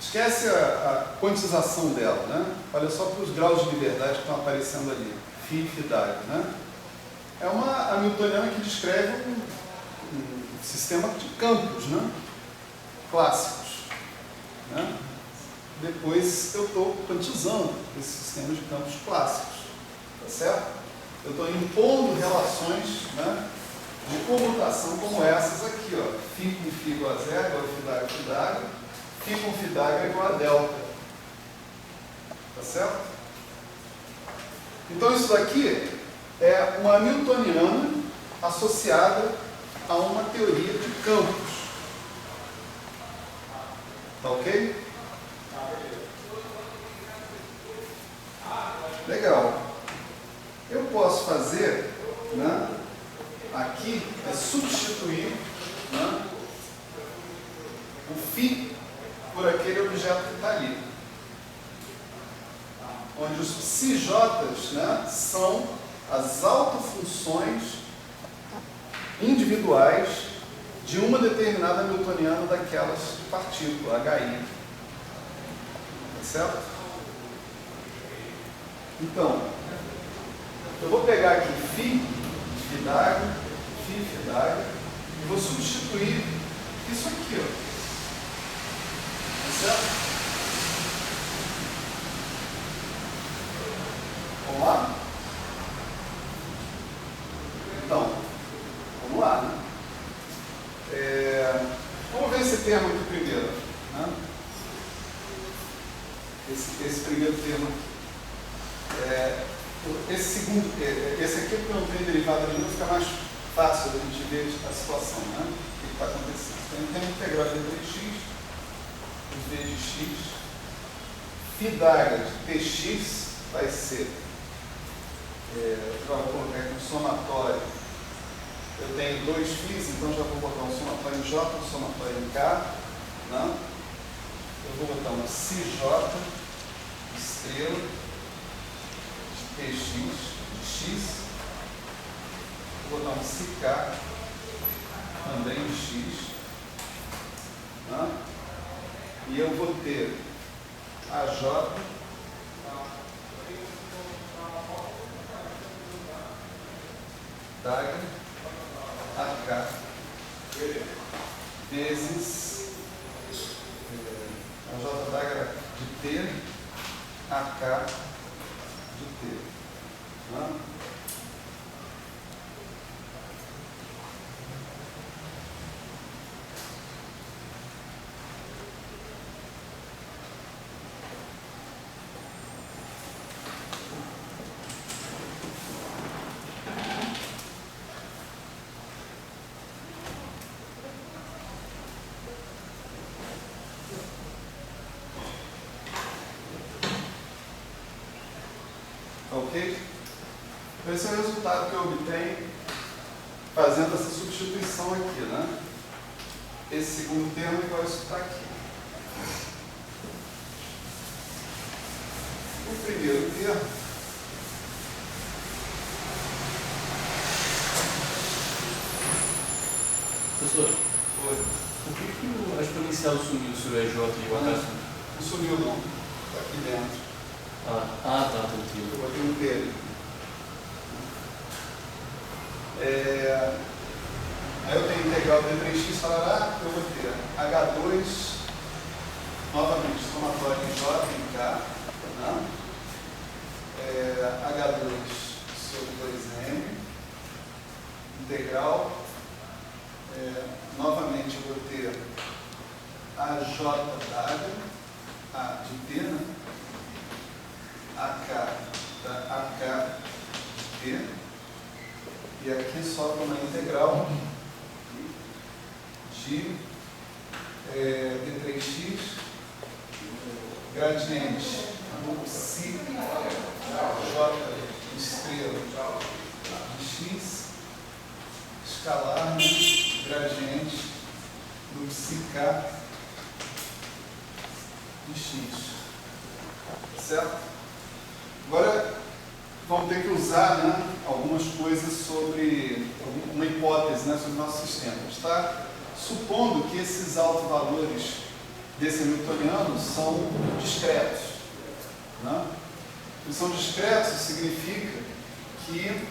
Esquece a quantização dela, né? Olha só para os graus de liberdade que estão aparecendo ali, φ e φ'. Né? É uma hamiltoniana que descreve um sistema de campos, né? Clássicos. Né? Depois eu estou quantizando esse sistema de campos clássicos. Tá certo? Eu estou impondo relações, né, de comutação como essas aqui, ó. Φ com φ igual a zero, igual a φ' φ com φ' igual a delta. Tá certo? Então isso daqui é uma hamiltoniana associada a uma teoria de campos. Tá ok? Legal. Eu posso fazer, né, aqui é substituir, né, o φ por aquele objeto que está ali. Onde os psiJs, né, são as autofunções individuais de uma determinada hamiltoniana daquelas de partícula, HI. Tá certo? Então, eu vou pegar aqui φ d'água, φ d'água, e vou substituir isso aqui, ó. Tá certo? Vamos lá? Então, vamos lá, né? Vamos ver esse termo aqui primeiro. Né? Esse primeiro termo aqui. esse aqui, porque não tem derivada nenhuma, fica mais fácil a gente ver a situação, né? O que está acontecendo. Então, tem integral de d3x, v de x, φ d'área de px vai ser, vou colocar aqui um somatório. Eu tenho dois φ's, então já vou botar um somatório em j, um somatório em k. Né? Eu vou botar uma cj estrela de px de x. Vou botar um ck também de x. Né? E eu vou ter a j d'área AK vezes a j d'área de T AK de T. Né? Ok? Esse é o resultado que eu obtenho fazendo essa substituição aqui, né? Esse segundo termo é igual a isso que está aqui. O primeiro termo Professor, foi. por que a exponencial sumiu se o EJ e o AK sumiu? Não sumiu não, está aqui dentro. Tá, tranquilo. Eu botei um dele. Aí eu tenho integral de 3x falará, eu vou ter H2, novamente, somatório em J em K, né? H2 sobre 2M, integral, novamente eu vou ter a J d'área, A de T, né? AK de T, e aqui sobra uma integral de d3x gradiente do psi j estrela de x escalar gradiente do psi k de x. Certo? Agora vamos ter que usar, né, algumas coisas sobre uma hipótese, né, sobre o nosso sistema. Está supondo que esses autovalores desse hamiltoniano são discretos. Né? Se são discretos, significa que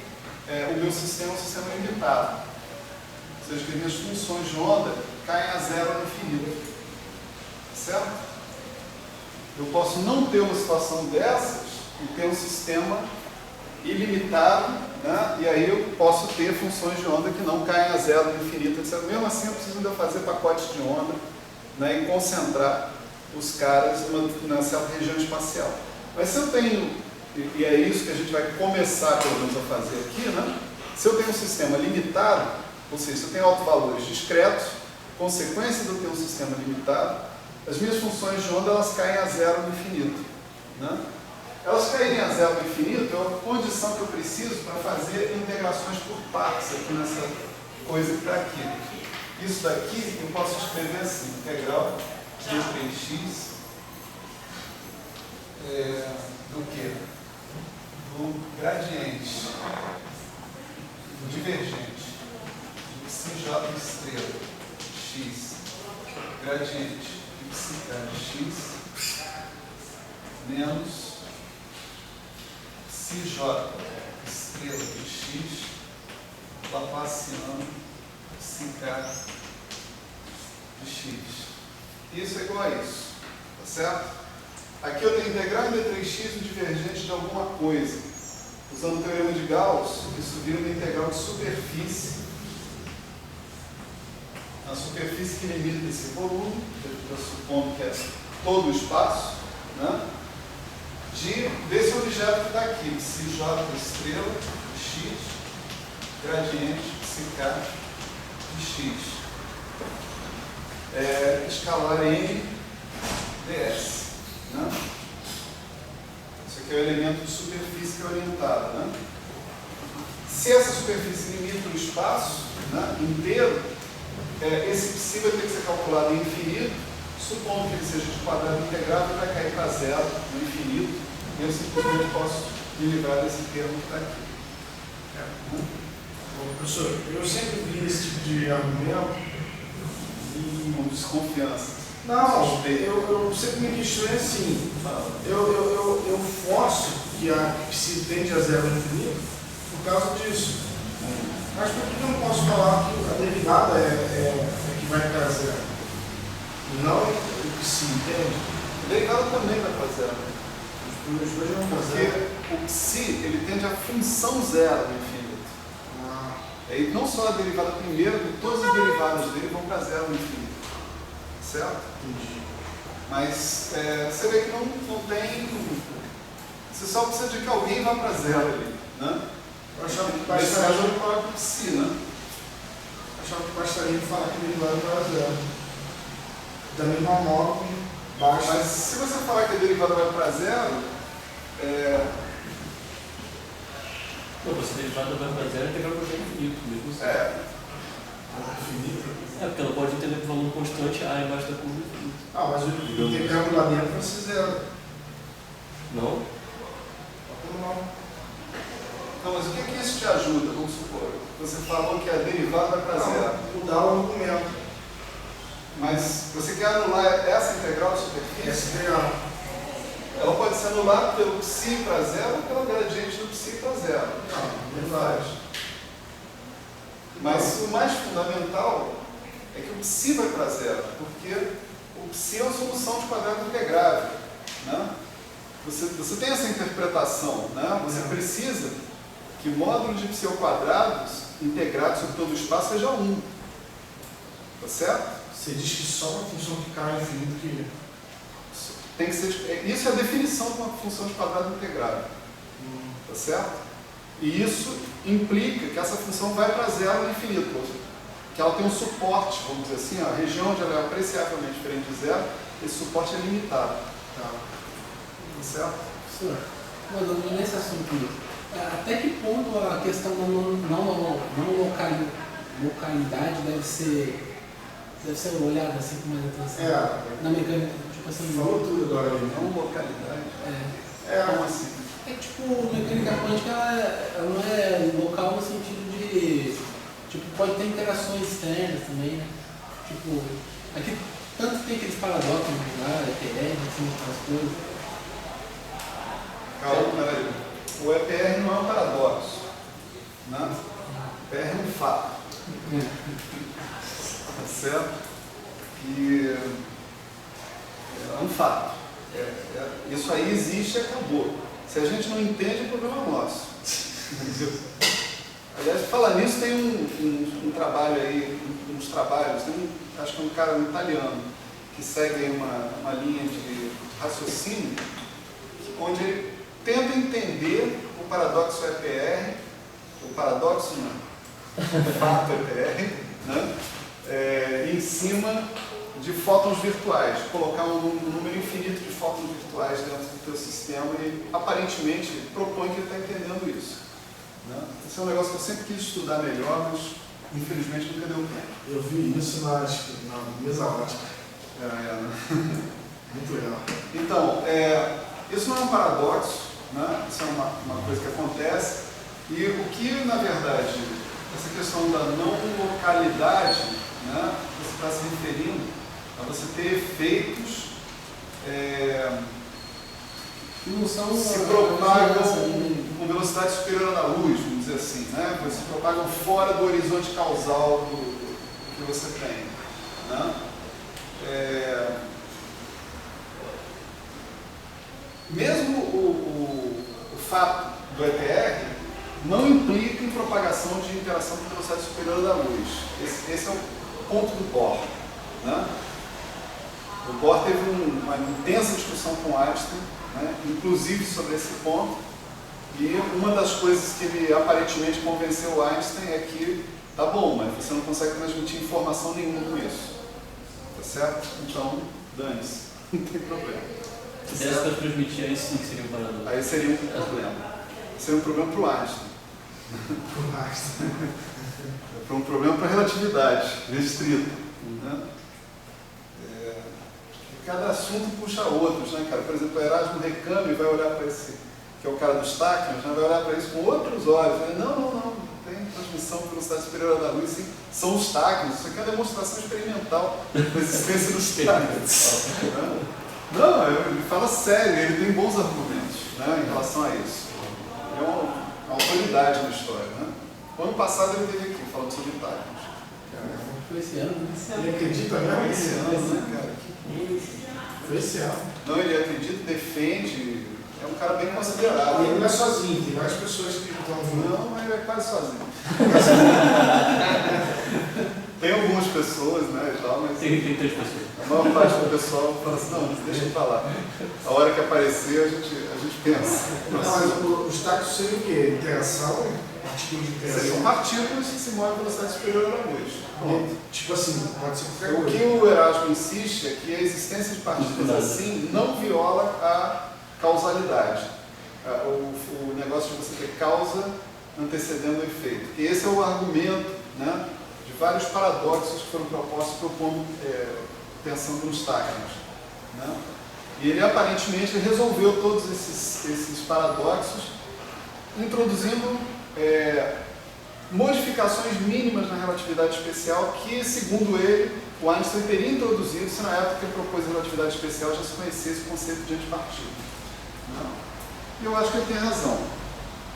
o meu sistema é um sistema limitado. Ou seja, que minhas funções de onda caem a zero no infinito. Certo? Eu posso não ter uma situação dessas e ter um sistema ilimitado, né? E aí eu posso ter funções de onda que não caem a zero no infinito, etc. Mesmo assim, eu preciso ainda fazer pacotes de onda, né? E concentrar os caras numa certa região espacial. Mas se eu tenho, e é isso que a gente vai começar pelo menos a fazer aqui, né? Se eu tenho um sistema limitado, ou seja, se eu tenho autovalores discretos, consequência de eu ter um sistema limitado, as minhas funções de onda elas caem a zero no infinito. Né? Elas caírem a zero no infinito é uma condição que eu preciso para fazer integrações por partes aqui nessa coisa que está aqui. Isso daqui eu posso escrever assim, integral de 3x do quê? Do gradiente, do divergente, de psi estrela x, gradiente de psi de x, menos psi j estrela de x, laplaciano psi de x. Isso é igual a isso, tá certo? Aqui eu tenho integral em d3x o divergente de alguma coisa. Usando o teorema de Gauss, isso vira uma integral de superfície. A superfície que limita esse volume, supondo que é todo o espaço, né? desse objeto que está aqui, psi j estrela de x, gradiente psi k de x. Escalar n ds. Né? Isso aqui é o elemento de superfície que é orientado. Né? Se essa superfície limita o espaço, né, inteiro, esse psi vai ter que ser calculado em infinito, supondo que ele seja de quadrado integrado, vai cair para zero no infinito, e eu simplesmente posso me livrar desse termo que está aqui. Bom, professor, eu sempre vi esse tipo de argumento Com desconfiança. Não, eu sempre me questionei assim, eu forço que a psi tende a zero no infinito por causa disso. Mas por que eu não posso falar que a derivada é que vai para zero? Não o psi, entende? A derivada também vai para zero. Os dois vão para zero. Porque o psi, ele tende a função zero no infinito. E não só a derivada primeira, como todas as derivadas dele vão para zero no infinito. Certo? Entendi. Mas você vê que não tem. Você só precisa de que alguém vá para zero ali. Né? Eu achava que Nesse caso bastaria, eu coloco o psi, né? falar que derivada para zero. Da mesma modo, basta. Mas se você falar que a derivada vai para zero, Não, você derivada vai para zero e integral para infinito, mesmo assim. Infinito? Porque ela pode ter um valor constante A embaixo da curva infinita. Mas o intercâmbio lá dentro vai ser zero. Não? Como não? não, mas o que isso te ajuda, vamos supor? Você falou que a derivada vai para zero. Mudar o argumento. Mas você quer anular essa integral de superfície? Essa integral. Ela pode ser anulada pelo psi para zero ou pela gradiente do psi para zero. Não faz. Mas o mais fundamental é que o psi vai para zero, porque o psi é uma solução de quadrado integrável. Né? Você tem essa interpretação, né? Você precisa que módulo de psi ao quadrado integrado sobre todo o espaço seja 1. Tá certo? Você diz que só uma função que cai no infinito que... Tem que ser, isso é a definição de uma função de quadrado integrado. Tá certo? E isso implica que essa função vai para zero no infinito, ou seja, que ela tem um suporte, vamos dizer assim, a região onde ela é apreciavelmente diferente de zero, esse suporte é limitado. Tá certo? Professor, mas nesse assunto, até que ponto a questão da não localidade deve ser olhada assim com mais atenção? Na mecânica, tipo assim... Falou tudo agora ali. Não localidade. Como assim? Tipo, mecânica quântica, ela não é local no sentido de... Tipo, pode ter interações externas também, né? Tipo, aqui tanto tem aqueles paradoxos lá, EPR, assim, aquelas coisas. Calma, peraí. O EPR não é um paradoxo. Né? O EPR é um fato. Tá certo? E é um fato. Isso aí existe e acabou. Se a gente não entende, o problema é nosso. Aliás, falar nisso, tem um trabalho aí, uns trabalhos, acho que é um cara italiano, que segue uma linha de raciocínio, onde ele tenta entender o paradoxo EPR, o paradoxo não, o fato EPR, né? Em cima de fótons virtuais, colocar um número infinito de fótons virtuais dentro do teu sistema e aparentemente propõe que ele está entendendo isso. Né? Esse é um negócio que eu sempre quis estudar melhor, mas infelizmente nunca deu tempo. Eu vi isso na mesa ótica. Muito legal. Então, isso não é um paradoxo, né? Isso é uma coisa que acontece. E o que, na verdade, essa questão da não localidade, né, você está se referindo a você ter efeitos que não são... se propagam com velocidade superior à da luz, vamos dizer assim, né? Se propagam fora do horizonte causal do que você tem. Né? Mesmo o fato do EPR não implica em propagação de interação com velocidade superior à da luz. Esse é o ponto do Bohr. Né? O Bohr teve uma intensa discussão com Einstein, né, inclusive sobre esse ponto, e uma das coisas que ele aparentemente convenceu o Einstein é que tá bom, mas você não consegue transmitir informação nenhuma com isso. Tá certo? Então, dane-se. Não tem problema. Se desse para transmitir, aí sim que seria um paradoxo. Aí seria um problema. Seria um problema para o Einstein. Para um problema para a relatividade restrita. Né? Cada assunto puxa outros, né, cara? Por exemplo, o Erasmo Recame vai olhar para esse, que é o cara dos táquions, né? Vai olhar para isso com outros olhos. Né? Não tem transmissão de velocidade superior à da luz, sim. São os táquions. Isso aqui é uma demonstração experimental da existência dos táquions. Não, ele fala sério, ele tem bons argumentos, né, em relação a isso. Ele é uma autoridade na história. Né? O ano passado ele veio aqui falando sobre táquions. Foi esse ano, né? Ele acredita mesmo Esse ano, né, cara? Foi esse ano. Não, ele acredita, defende, é um cara bem considerado. E ele não é sozinho, tem várias pessoas que estão junto. Não, mas ele é quase sozinho. Tem algumas pessoas, né, e tal, mas Tem 3 pessoas. a maior parte do pessoal fala assim, não, deixa eu falar. A hora que aparecer, a gente pensa. Não, mas os táxis seriam o quê? Interação? Partículas de Seriam interação? partículas que se movem a velocidade superior à luz. Pronto. Tipo assim, pode ser qualquer O coisa. que o Erasmo insiste é que a existência de partículas assim não viola a causalidade. O negócio de você ter causa antecedendo o efeito. E esse é o argumento, né, de vários paradoxos que foram propostos pensando nos táquions. Né? E ele aparentemente resolveu todos esses paradoxos introduzindo modificações mínimas na relatividade especial que, segundo ele, o Einstein teria introduzido se na época que ele propôs a relatividade especial já se conhecesse o conceito de antipartícula. E eu acho que ele tem razão.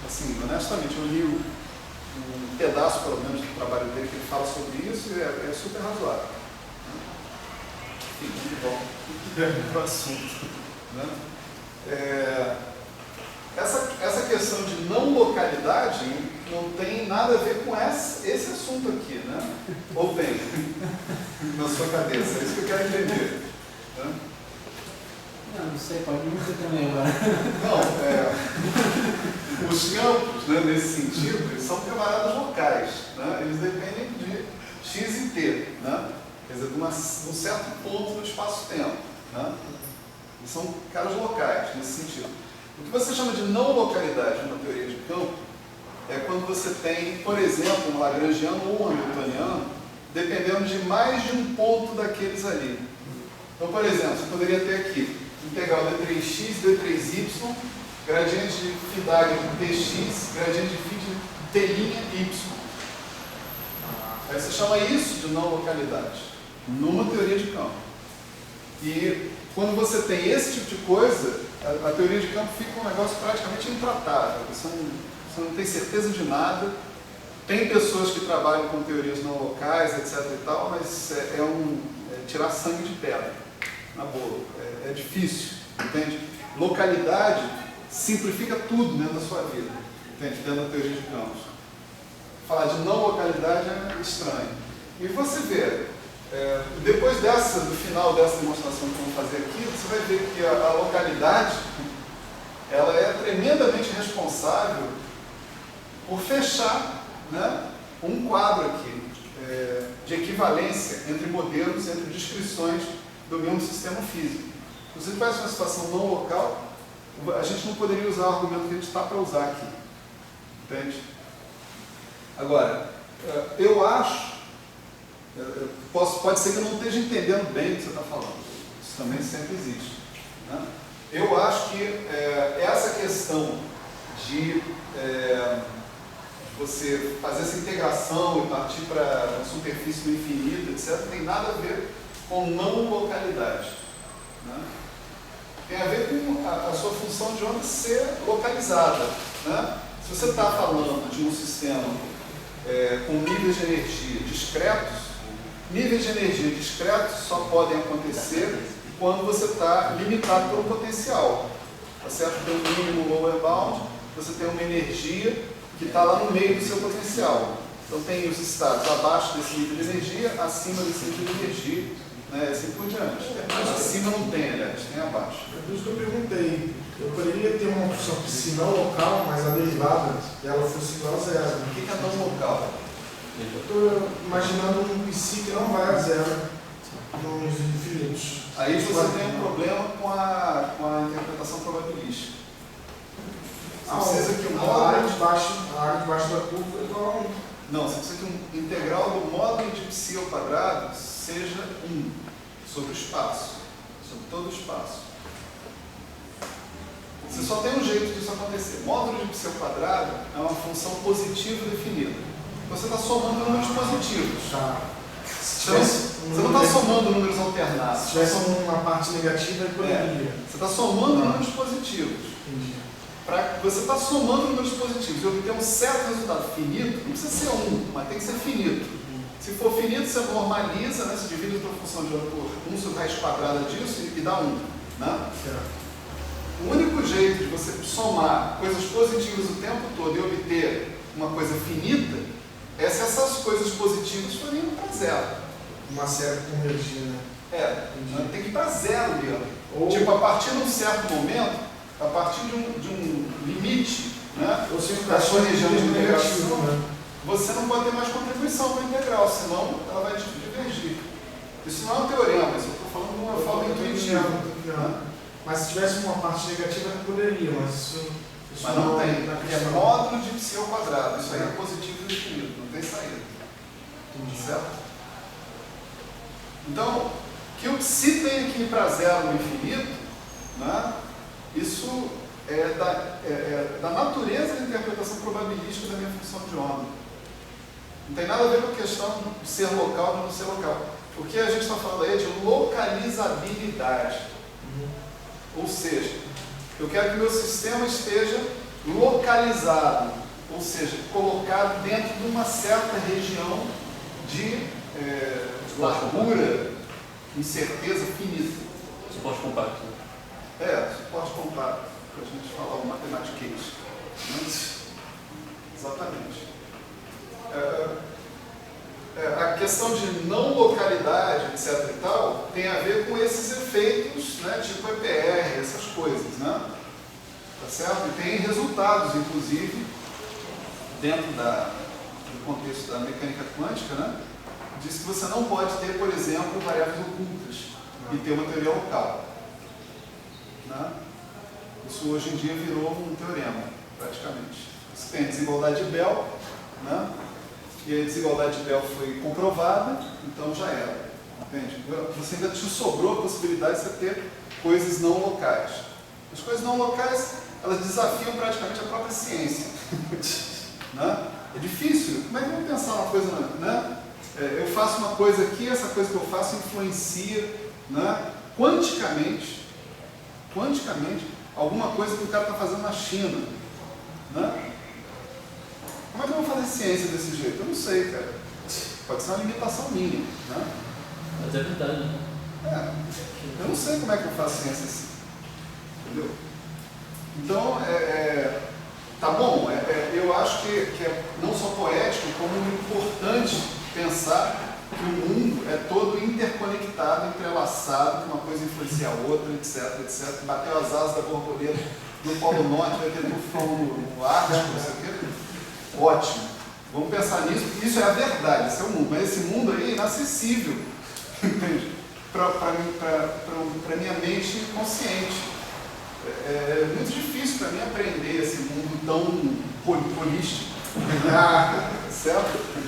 Assim, honestamente, eu li um pedaço, pelo menos, do trabalho dele que ele fala sobre isso e é super razoável. Enfim, muito bom. Para o assunto. Né? Essa questão de não localidade não tem nada a ver com esse assunto aqui, né? Ou tem? Na sua cabeça, é isso que eu quero entender. Né? Não sei, pode não ser também agora. Não, os campos, né, nesse sentido, eles são camaradas locais, né? Eles dependem de x e t, né? Quer dizer, de um certo ponto do espaço-tempo. Né? Eles são caras locais, nesse sentido. O que você chama de não localidade numa teoria de campo é quando você tem, por exemplo, um lagrangiano ou um hamiltoniano dependendo de mais de um ponto daqueles ali. Então, por exemplo, você poderia ter aqui integral d3x, d3y, gradiente de φ de tx, gradiente de φ de t'y. Aí você chama isso de não localidade, numa teoria de campo. E quando você tem esse tipo de coisa, a teoria de campo fica um negócio praticamente intratável. Você não tem certeza de nada. Tem pessoas que trabalham com teorias não locais, etc. e tal, mas é tirar sangue de pedra, na boa. É difícil, entende? Localidade simplifica tudo dentro da sua vida, entende? Dentro da teoria de campos. Falar de não localidade é estranho. E você vê, depois do final dessa demonstração que vamos fazer aqui, você vai ver que a localidade ela é tremendamente responsável por fechar, né, um quadro aqui de equivalência entre modelos, entre descrições do mesmo sistema físico. Se você tivesse uma situação não local, a gente não poderia usar o argumento que a gente está para usar aqui. Entende? Agora, eu acho, pode ser que eu não esteja entendendo bem o que você está falando. Isso também sempre existe. Né? Eu acho que essa questão de você fazer essa integração e partir para a superfície do infinito, etc., não tem nada a ver com não localidade. Né? Tem a ver com a sua função de onda ser localizada. Né? Se você está falando de um sistema com níveis de energia discretos, níveis de energia discretos só podem acontecer quando você está limitado por um potencial. Tá certo? Tem um mínimo lower bound, você tem uma energia que está lá no meio do seu potencial. Então tem os estados abaixo desse nível de energia, acima desse nível de energia, né? Assim por diante. Acima não tem, aliás, tem abaixo. É por isso que eu perguntei. Eu poderia ter uma opção psi não local, mas a derivada, e ela fosse igual a zero. O que é não local? Eu estou imaginando um psi que não vai a zero nos infinitos. Aí você tem um problema com a interpretação probabilística. Você precisa que o a área módulo... de baixo da curva é igual a 1. Não, você precisa que o integral do módulo de psi ao quadrado seja 1 sobre o espaço, sobre todo o espaço. Você só tem um jeito disso acontecer. Módulo de psi ao quadrado é uma função positiva definida. Você está somando números positivos. Tá. Você não está somando números alternados. Se tivesse uma parte negativa, ele poderia. Você está somando números positivos. Entendi. Você está somando números positivos e obter um certo resultado finito, não precisa ser 1, mas tem que ser finito. Se for finito, você normaliza, né? Você divide a sua função de ano por 1 sobre a raiz quadrada disso e dá 1. Né? Certo. O único jeito de você somar coisas positivas o tempo todo e obter uma coisa finita é se essas coisas positivas forem indo para zero. Uma série convergir, né? Tem que ir para zero mesmo. Ou, tipo, a partir de um certo momento, a partir de um limite, né, ou sempre da sua região de negativo, integração, né? você não pode ter mais contribuição para a integral, senão ela vai divergir. Isso não é um teorema, mas eu estou falando de uma forma intuitiva. Né? Mas se tivesse uma parte negativa, não poderia, mas isso não tem. Na É questão. módulo de psi ao quadrado. Isso aí é positivo e definido, não tem saída. Certo? Então, que o psi tenha que ir para zero no infinito, né? Isso é da natureza da interpretação probabilística da minha função de onda. Não tem nada a ver com a questão de ser local ou não ser local. O que a gente está falando aí é de localizabilidade. Ou seja, eu quero que o meu sistema esteja localizado, ou seja, colocado dentro de uma certa região de largura, incerteza finita. Suporte compacto. Suporte compacto, para a gente falar o matematiquês. Exatamente. A questão de não localidade, etc. e tal, tem a ver com esses efeitos, né, tipo EPR, essas coisas, né? Tá certo? E tem resultados, inclusive, dentro do contexto da mecânica quântica, né? Diz que você não pode ter, por exemplo, variáveis ocultas e ter uma teoria local. Né? Isso hoje em dia virou um teorema, praticamente. Você tem a desigualdade de Bell, né? E a desigualdade de Bell foi comprovada, então já era. Entende? Você ainda te sobrou a possibilidade de você ter coisas não locais. As coisas não locais, elas desafiam praticamente a própria ciência. Né? É difícil. Como é que eu vou pensar uma coisa, né? Eu faço uma coisa aqui, essa coisa que eu faço influencia, né, quanticamente, alguma coisa que o cara está fazendo na China. Né? Como é que eu vou fazer ciência desse jeito? Eu não sei, cara. Pode ser uma limitação minha. Né? Mas é verdade, né? Eu não sei como é que eu faço ciência assim. Entendeu? Então, tá bom, eu acho que é não só poético, como importante pensar que o mundo é todo interconectado, entrelaçado, que uma coisa influencia a outra, etc, etc. Bateu as asas da borboleta no Polo Norte, vai ter tufão no Ártico, não sei o quê. Ótimo. Vamos pensar nisso, porque isso é a verdade, esse é o mundo. Mas esse mundo aí é inacessível, entende? Para minha mente consciente. É muito difícil para mim aprender esse mundo tão polístico. Certo?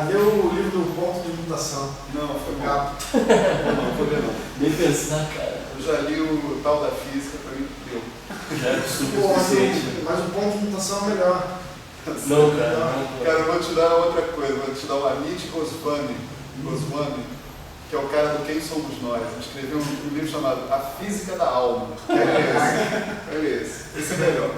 Deu o livro do ponto de mutação. Não, foi gato. Não, vou ler não. Nem pensar, cara. Eu já li o tal da física, para mim deu. Já é suficiente. Mas o ponto de mutação é melhor. Não, cara. Não. Cara, eu vou te dar outra coisa. Vou te dar o Amit Goswami, que é o cara do Quem Somos Nós. Ele escreveu um livro chamado A Física da Alma. É esse. Esse é melhor.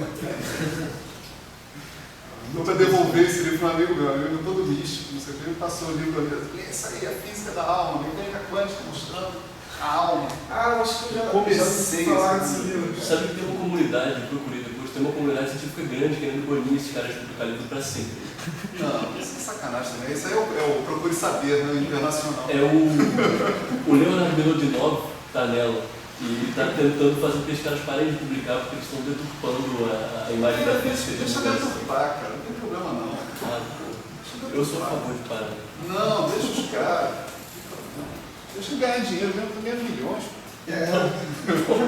Vou para devolver esse livro para um amigo meu todo místico, não sei o que, ele passou o livro para mim. Isso aí é a física da alma, mecânica quântica mostrando a alma. Eu acho que eu já comecei a falar desse livro. Sabe que tem uma comunidade, eu procurei depois, tem uma comunidade científica grande querendo banir esse cara de publicar livro para sempre. Não, isso é sacanagem. sacanagem também. Isso aí é o Procure Saber, né? Internacional. É o Leonardo Belodinov tá nela. E está tentando fazer com que os caras parem de publicar porque eles estão deturpando a imagem da física. Deixa eu deturpar, cara. Não tem problema não. Ah, pô. Eu sou a favor de parar. Não, deixa os caras. Deixa eu ganhar dinheiro mesmo, ganhar milhões.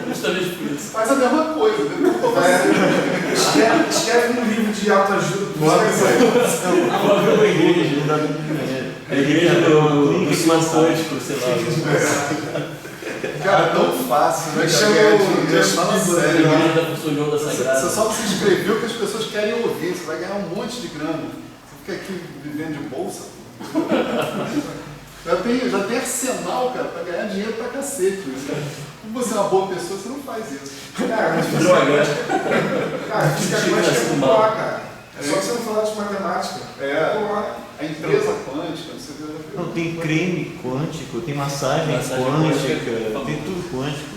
Justamente por isso. Faz a mesma coisa, Escreve um livro de autoajuda. Bota isso aí. Agora é uma igreja. A igreja do ensino quântico, sei lá. Cara, tão fácil, né? Chama Ganhar o dinheiro, Justin fala Bieber, sério. A né? igreja da função de onda sagrada. Você só se inscreveu que as pessoas querem ouvir, você vai ganhar um monte de grana. Você fica aqui vivendo de bolsa. Já tem arsenal, cara, pra ganhar dinheiro pra cacete. Como você é uma boa pessoa, você não faz isso. Cara, mas Droga. Cara, física quântica é popular, cara. É só você não falar de matemática. Popular. A empresa quântica, você vê. Não, tem creme quântico, tem massagem quântica, tem tudo quântico.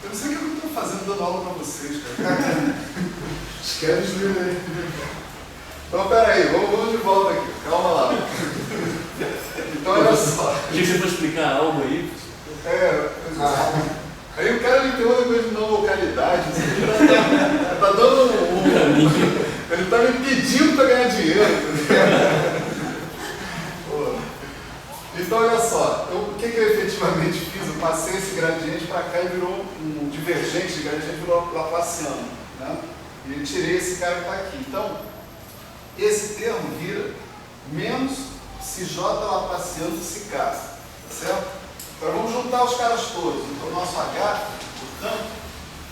Eu não sei o que eu estou fazendo dando aula para vocês, cara. Escreve os livros aí. Então, peraí, vamos de volta aqui. Calma lá. Então, olha só. Achei que você fosse explicar algo aí. Aí o cara me pergunta coisa de não localidade. Ele tá dando ele tá me pedindo para ganhar dinheiro. Então, olha só, o que eu efetivamente fiz? Eu passei esse gradiente para cá e virou um divergente de gradiente, virou laplaciano. Né? E eu tirei esse cara que está aqui. Então, esse termo vira menos CJ laplaciano de CK. Tá certo? Agora vamos juntar os caras todos. Então, o nosso H, portanto,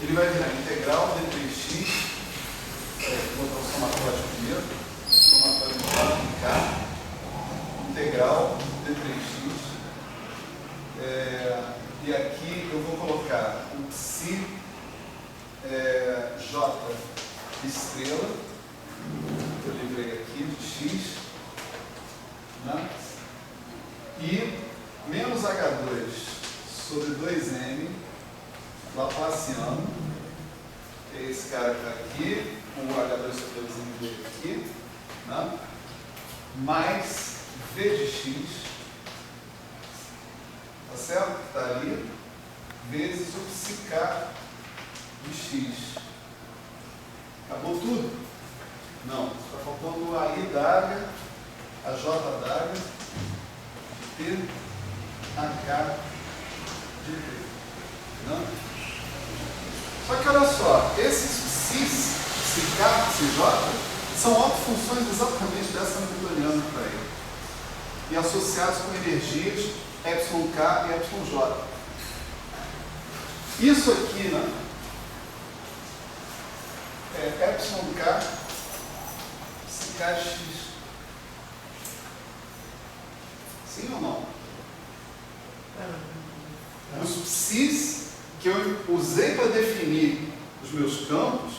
ele vai virar integral de 3x. Vou botar o somatório primeiro. Somatório de K. Integral de 3x. E aqui eu vou colocar o psi J estrela. Eu livrei aqui de x. Né? E menos H2 sobre 2m laplaciano, que é esse cara que está aqui, o H2 sobre 2m veio aqui, né? Mais v de x, tá certo? Que está ali, vezes o psiK de x. Acabou tudo? Não, está faltando o AI da H, a J da H, T, H de V. Não? Só que olha só, esses psis, psiK, psj, são autofunções exatamente dessa newtoniana para ele. E associados com energias εk e εj. Isso aqui, né? É εk psikx. Sim ou não? Os psis que eu usei para definir os meus campos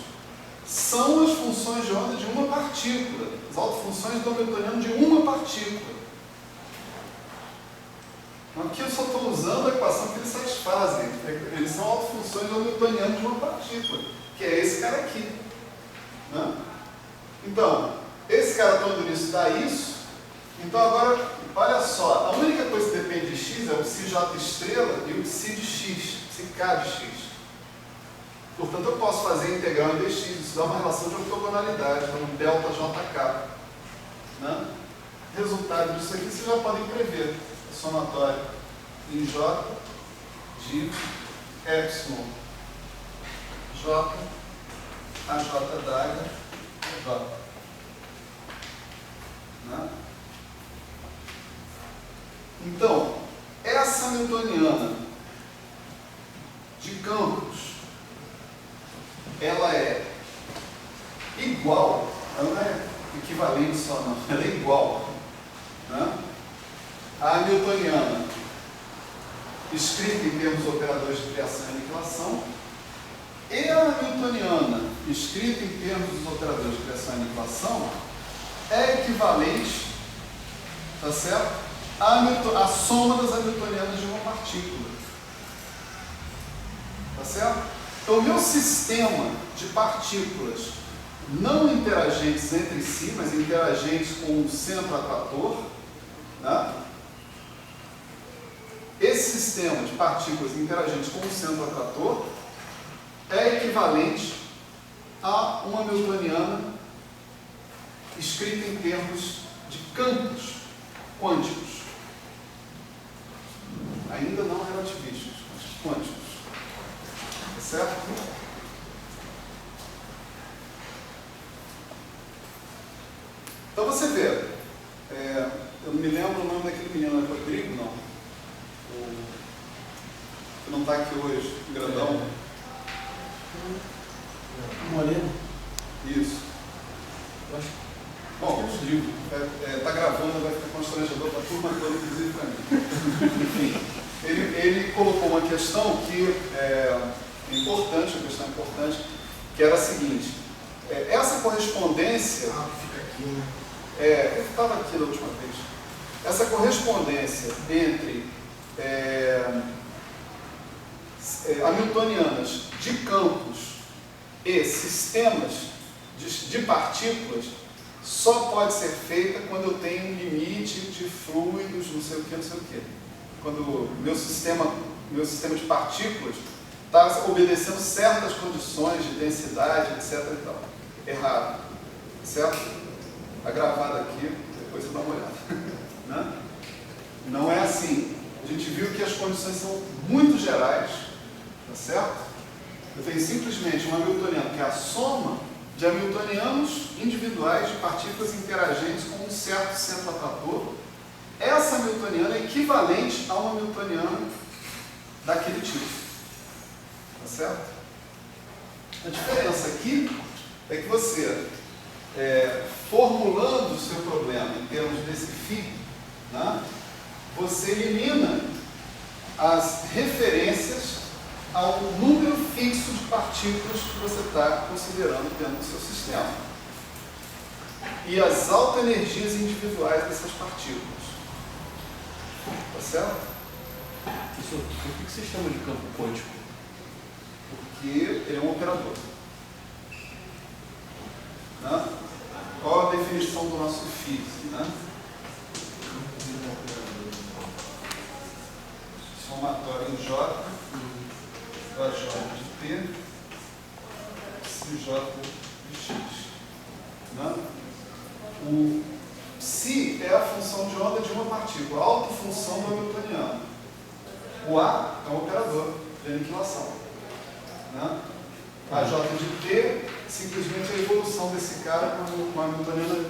são as funções de onda de uma partícula, as autofunções do hamiltoniano de uma partícula. Aqui eu só estou usando a equação que eles satisfazem. Eles são autofunções do hamiltoniano de uma partícula, que é esse cara aqui. Né? Então, esse cara todo nisso dá isso. Então agora, olha só, a única coisa que depende de x é o psi j estrela e o psi de x, psi k de x. Portanto, eu posso fazer a integral em dx, isso dá uma relação de ortogonalidade, um delta jk. Né? Resultado disso aqui vocês já podem prever. Somatório em j de epsilon j a j da H j. Né? Então, essa newtoniana de campos, ela é igual, ela não é equivalente só não, ela é igual, né? A newtoniana escrita em termos de operadores de criação e aniquilação e a newtoniana escrita em termos dos operadores de criação e aniquilação é equivalente, tá certo? A soma das hamiltonianas de uma partícula. Tá certo? Então, o meu sistema de partículas não interagentes entre si, mas interagentes com o centro atrator, né? Esse sistema de partículas interagentes com o centro atrator é equivalente a uma newtoniana escrita em termos de campos quânticos. Ainda não relativísticos, mas quânticos. Tá certo? Então você vê, eu não me lembro o nome daquele menino, é Rodrigo, não? Que não está aqui hoje, o grandão. Moreno. Isso. Bom, Rodrigo, está gravando, vai ficar constrangedor para a turma toda, inclusive para mim. Enfim, ele colocou uma questão que é importante, uma questão importante, que era a seguinte: essa correspondência. Fica aqui, né? Eu estava aqui da última vez. Essa correspondência entre hamiltonianas de campos e sistemas de partículas só pode ser feita quando eu tenho um limite de fluidos, não sei o que, não sei o que. Quando meu sistema de partículas está obedecendo certas condições de densidade, etc. e tal. Errado. Certo? Está gravado aqui, depois você dá uma olhada. Né? Não é assim. A gente viu que as condições são muito gerais, tá certo? Eu tenho simplesmente um hamiltoniano, que é a soma de hamiltonianos individuais de partículas interagentes com um certo centro atrator. Essa hamiltoniana é equivalente a um hamiltoniano daquele tipo. Tá certo? A diferença aqui é que você, formulando o seu problema em termos desse φ, né, você elimina as referências ao número fixo de partículas que você está considerando dentro do seu sistema e as autoenergias individuais dessas partículas. Tá certo? Professor, por que você chama de campo quântico? Porque ele é um operador. Né? Qual a definição do nosso φ? Né? Somatório em J, da J de T, Cj de X. Né? O Ψ é a função de onda de uma partícula, a autofunção do hamiltoniano. O A é um operador de aniquilação. Né? A J de T simplesmente é a evolução desse cara com uma hamiltoniana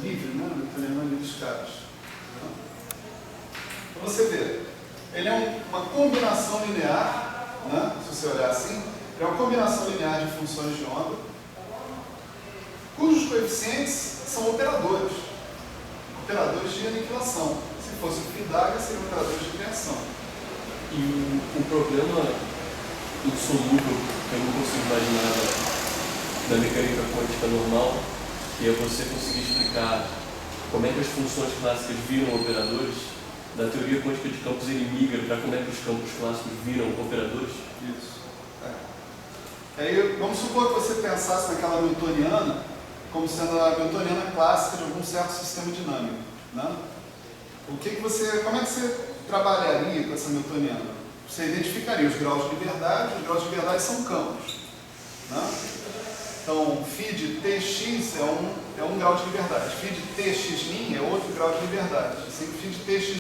livre, né? Uma hamiltoniana livre de caras. Né? Então você vê. Ele é uma combinação linear, né? Se você olhar assim, é uma combinação linear de funções de onda, cujos coeficientes são operadores de aniquilação. Se fosse o Friedaga, seriam operadores de criação. E o problema insolúvel que eu não consigo imaginar na mecânica quântica normal, que é você conseguir explicar como é que as funções clássicas viram operadores. Da teoria quântica de campos ele migra para como é que os campos clássicos viram operadores? Isso. Aí, vamos supor que você pensasse naquela hamiltoniana como sendo a hamiltoniana clássica de algum certo sistema dinâmico. Né? Como é que você trabalharia com essa hamiltoniana? Você identificaria os graus de liberdade. Os graus de liberdade são campos. Né? Então, φ de Tx é um grau de liberdade. Φ de Tx' é outro grau de liberdade. Assim, φ de Tx'